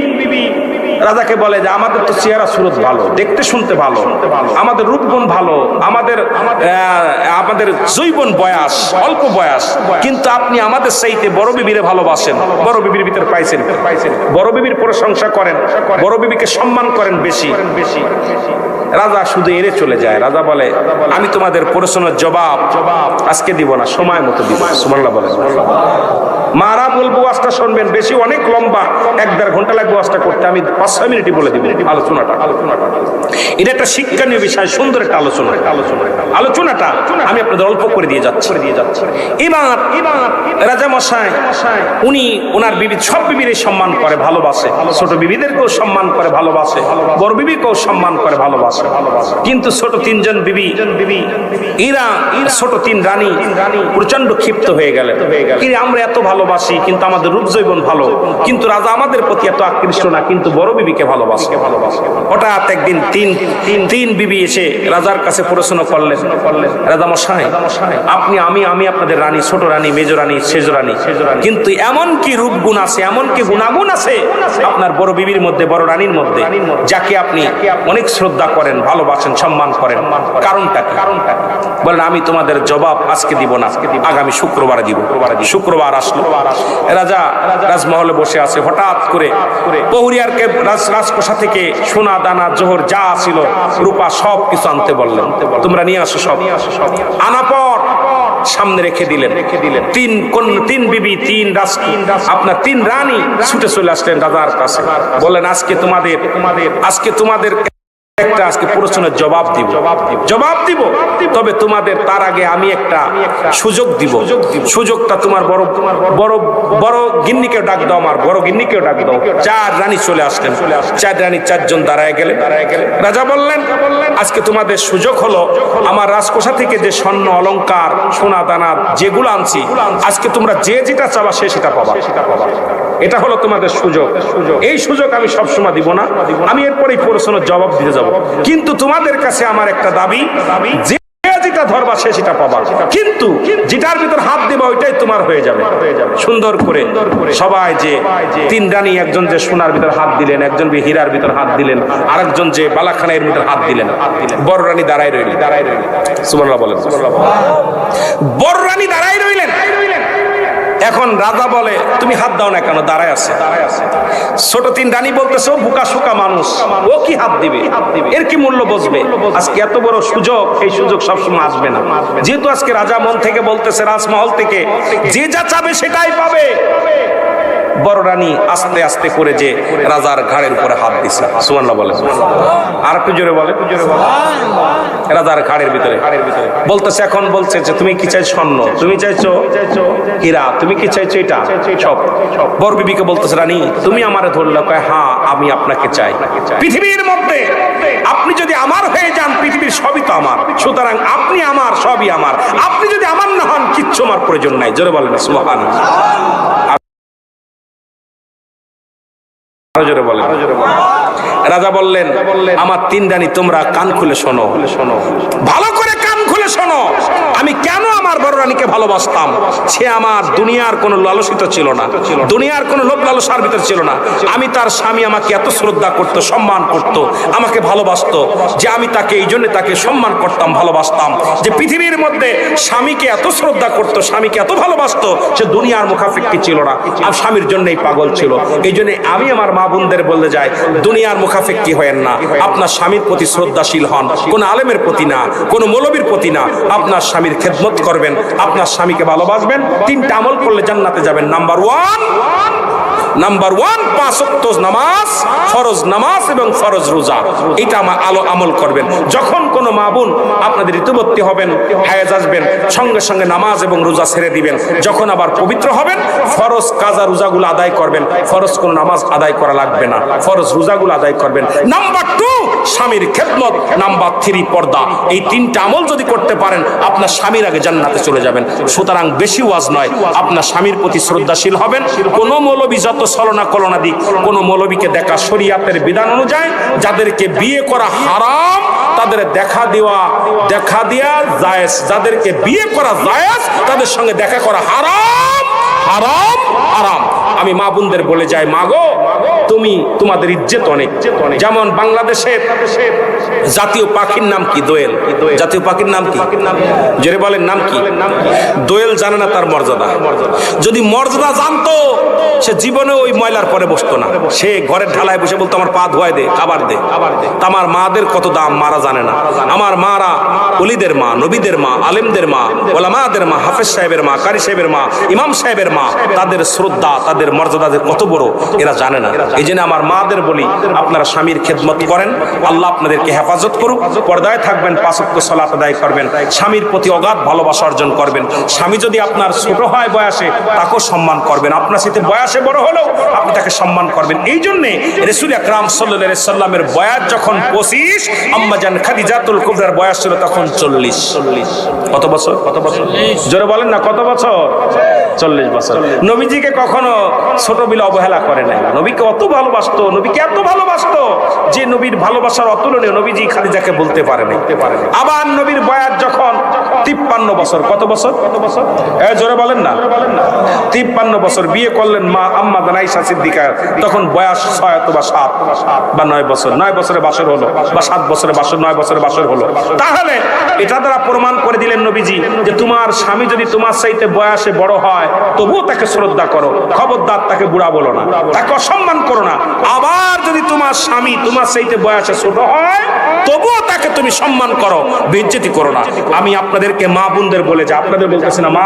রাজাকে বলে যে আমাদের তো চেহারা সুরত ভালো, দেখতে শুনতে ভালো, আমাদের রূপগুণ ভালো, আমাদের যৌবন বয়স, অল্প বয়স, কিন্তু আপনি আমাদের চাইতে বড় বিবিরে ভালোবাসেন, বড় বিবির ভিতরে পাইছেন, বড় বিবির প্রশংসা করেন, বড় বিবিকে সম্মান করেন বেশি। রাজা শুধু এড়ে চলে যায়। রাজা বলে আমি তোমাদের প্রশ্নের জবাব আজকে দিব না, সময় মতো দিব। সুবহানাল্লাহ বলেন। মারা বলবো ওয়াজটা শুনবেন, বেশি অনেক লম্বা, 1-1.5 ঘন্টা লাগবে ওয়াজটা করতে, আমি 5-6 মিনিটই বলে দিব আলোচনাটা। এটা একটা শিক্ষণীয় বিষয়, সুন্দর একটা আলোচনাটা আমি আপনাদের অল্প করে দিয়ে যাচ্ছি। এবার রাজা মশাই উনি ওনার বিবি, সব বিবির সম্মান করে ভালোবাসে, ছোট বিবিদেরকেও সম্মান করে ভালোবাসে, বড় বিবিকেও সম্মান করে ভালোবাসে। কিন্তু ছোট 3 বিবি, এরা ছোট 3 রানী প্রচন্ড ক্ষিপ্ত হয়ে গেলেন। আমরা এত ভালোবাসি, কিন্তু আমাদের রূপ জৈবন ভালো, কিন্তু রাজা আমাদের প্রতি এত আকৃষ্ট না, কিন্তু বড় বিবিকে ভালোবাসে। হঠাৎ একদিন তিন বিবি এসে রাজার কাছে প্রশ্ন করলেন, রাজা মশাই আপনি, আমি আপনাদের রানী, ছোট রানী, মেজ রানী, সেজ রানী, কিন্তু এমন কি রূপ গুণ আছে, এমন কি গুণাগুণ আছে আপনার বড় বিবির মধ্যে, বড় রানীর মধ্যে, যাকে আপনি অনেক শ্রদ্ধা করেন, ভালোবাসেন, সম্মান করেন, কারণটা কি? বলেন আমি তোমাদের জবাব আজকে দিব না, আগামী শুক্রবারে দিব। শুক্রবার আসলো, রাজা রাজমহলে বসে আছে। হঠাৎ করে প্রহরীকে রাজকোষা থেকে সোনা দানা জোহর যা ছিল, রূপা সব কিছু আনতে বললেন, তোমরা নিয়ে আসো সব। আনা পর সামনে রেখে দিলেন। 3 বিবি, 3 আপনার 3 রানী ছুটে চলে আসলেন রাজার কাছে, বললেন আজকে তোমাদের আজকে প্রশ্নের জবাব দিব, তবে তোমাদের তার আগে আমি একটা সুযোগ দিব। সুযোগটা তোমার বড় গিন্নিকে ডাক দাও, আমার বড় গিন্নিকেও ডাক দাও। 4 রানী চলে আসলেন, 4 রানী 4 জন দাঁড়ায় গেলেন। রাজা বললেন আজকে তোমাদের সুযোগ হলো, আমার রাজকোষা থেকে যে স্বর্ণ অলংকার, সোনা দানা যেগুলো আনছি, আজকে তোমরা যে যেটা চাবা সেটা পাবা। এটা হলো তোমাদের সুযোগ। এই সুযোগ আমি সবসময় দিব না, আমি এরপরেই প্রশ্নের জবাব দিতে যাব। কিন্তু তোমাদের কাছে আমার একটা দাবি, যে যেটা ধরবা সেটা পাবা, কিন্তু যেটার ভিতর হাত দেবা ওইটাই তোমার হয়ে যাবে। সুন্দর করে সবাই, যে 3 রানী, একজন যে সোনার ভিতর হাত দিলেন, একজন হীরার ভিতর হাত দিলেন, আরেকজন যে বালাখানের ভিতর হাত দিলেন। বড় রানী দাঁড়ায় রইলেন। সুবহানাল্লাহ বলেন। বড় রানী দাঁড়ায় রইলেন। এখন রাজা বলে তুমি হাত দাও না কেন, দাঁড়ায় আছে। ছোট 3 রানী বলতেছে বোকা শোকা মানুষ, ও কি হাত দিবে, এর কি মূল্য বুঝবে? আজকে এত বড় সুযোগ, এই সুযোগ সবসময় আসবে না। যেহেতু আজকে রাজা মন থেকে বলতেছে, রাজমহল থেকে যে যা চাবে সেটাই পাবে। বড় রানী আস্তে আস্তে করে যে রাজার ঘাড়ের উপরে হাত দিছে। সুবহানাল্লাহ বলে। আর একটু জোরে বলে। রাজার ঘাড়ের ভিতরে বলতেছে, এখন বলছে যে তুমি কি চাইছো স্বর্ণ, তুমি চাইছো হীরা, তুমি কি চাইছো এটা সব। বড় বিবিকে বলতেছে রানী তুমি আমারে ধরলে, কয় হ্যাঁ আমি আপনাকে চাই। পৃথিবীর মধ্যে আপনি যদি আমার হয়ে যান, পৃথিবীর সবই তো আমার, সুতরাং আপনি আমার, সবই আমার। আপনি যদি আমার না হন, কিচ্ছু আমার প্রয়োজন নাই। জোরে বলেন সুবহানাল্লাহ। রাজা বললেন আমার 3 রানী তোমরা কান খুলে শোনো, ভালো করে কান খুলে শোনো। আমি কেন আমার বড় রানীকে ভালোবাসতাম? সে আমার দুনিয়ার কোনো লালসিত ছিল না, দুনিয়ার কোনো লোভ লালসার ভিতর ছিল না। আমি তার স্বামী, আমাকে এত শ্রদ্ধা করত, সম্মান করত, আমাকে ভালোবাসতো, যে আমি তাকে এই জন্য তাকে সম্মান করতাম, ভালোবাসতাম। যে পৃথিবীর মধ্যে স্বামীকে এত শ্রদ্ধা করত, স্বামীকে এত ভালোবাসতো, সে দুনিয়ার মুখাফেক্ষি ছিল না, আর স্বামীর জন্যই পাগল ছিল। এই জন্য আমি আমার মা বোনদের বলতে যাই, দুনিয়ার মুখাফেক্ষি হয়েন না, আপনার স্বামীর প্রতি শ্রদ্ধাশীল হন, কোন আলেমের প্রতি না, কোন মৌলবীর প্রতি না। আপনার স্বামীর খেদমত করবেন, আপনার স্বামীকে ভালোবাসবেন। 3টা আমল করলে জান্নাতে যাবেন। নাম্বার 1 5 ওয়াক্ত নামাজ, ফরজ নামাজ এবং ফরজ রোজা, এটা আমল করবেন। যখন কোন মা বোন আপনাদের ঋতুবর্তী হবেন, হায়েজ আসবেন, সঙ্গে সঙ্গে নামাজ এবং রোজা ছেড়ে দিবেন। যখন আবার পবিত্র হবেন, ফরজ কাজা রোজাগুলো আদায় করবেন, ফরজ কোন নামাজ আদায় করা লাগবে না, ফরজ রোজাগুলো আদায় করবেন। নাম্বার 2 স্বামীর খেদমত, নাম্বার 3 পর্দা। এই 3টা আমল যদি করতে পারেন, আপনার স্বামীর আগে জান্নাতে চলে যাবেন। সুতরাং বেশি ওয়াজ নয়, আপনার স্বামীর প্রতি শ্রদ্ধাশীল হবেন। কোন মৌলবী যত ছলনা কলনা দিক, কোন মৌলবীকে দেখা শরীয়তের বিধান অনুযায়ী, যাদেরকে বিয়ে করা হারাম তাদের দেখা দেয়া জায়েজ, যাদেরকে বিয়ে করা জায়েজ তাদের সঙ্গে দেখা করা হারাম। আমি মা বোনদের বলে যাই, মা গো তোমাদের ইজ্জত অনেক। যেমন বাংলাদেশের জাতীয় পাখির নাম কি? দোয়েল। জাতীয় পাখির নাম কি? জোরে বলেন, নাম কি? দোয়েল জানে না তার মর্যাদা। যদি মর্যাদা জানতো সে জীবনে ওই ময়লার পরে বসতো না। সে ঘরের ঢালায় বসে বলতো আমার পা ধোয়াই দে, খাবার দে। আমার মাদের কত দাম মারা জানে না। আমার মারা ওলিদের মা, নবীদের মা, আলেমদের মা, ওলামাদের মা, হাফেজ সাহেবের মা, কারি সাহেবের মা, ইমাম সাহেবের মা, তাদের শ্রদ্ধা, তাদের মর্যাদা কত বড় এরা জানে না। এই জন্য আমার মাদের বলি, আপনারা স্বামীর খেদমত করেন, আল্লাহ আপনাদেরকে হেফাজত করুক। পর্দায় থাকবেন, 5 ওয়াক্ত সালাত আদায় করবেন, স্বামীর প্রতি অগাধ ভালোবাসা অর্জন করবেন। স্বামী যদি আপনার ছোট হয় বয়সে, তাকেও সম্মান করবেন। আপনার সাথে বয়সে বড় হলেও আপনি তাকে সম্মান করবেন। এই জন্যে রাসূল আকরাম সাল্লাল্লাহু আলাইহি সাল্লামের বয়স যখন 25, আম্মা জান খাদিজাতুল কুবরার বয়স ছিল তখন 40। কত বছর? জোরে বলেন না, কত বছর? 40 বছর। নবীজিকে কখনো ছোট বিলে অবহেলা করে নাই। নবীকে অত ভালোবাসতো, নবীকে এত ভালোবাসতো যে নবীর ভালোবাসার অতুলনীয় নবীজি খাদিজাকে বলতে পারে নাই। আবার নবীর বয়স যখন 53 বছর। কত বছর? জোরে বলেন না, 53 বছর। বিয়ে করলেন মা আম্মা জান আয়েশা সিদ্দিকা, তখন বয়স 6 অথবা 7 বা 9 বছর। 9 বছরে বাসর হলো, বা 7 বছরে বাসর, 9 বছরে বাসর হলো। তাহলে এটা দ্বারা প্রমাণ করে দিলেন নবীজি যে তোমার স্বামী যদি তোমার চাইতে বয়সে বড় হয় তবুও তাকে শ্রদ্ধা করো, খবরদার তাকে বুড়া বলো না, তাকে অসম্মান করো না। আবার যদি তোমার স্বামী তোমার চাইতে বয়সে ছোট হয় তবুও তাকে তুমি সম্মান করো, বেইজ্জতি করো না। আমি আপনাদেরকে মা বোনদের বলে, যে আপনাদের বলতেছি না, মা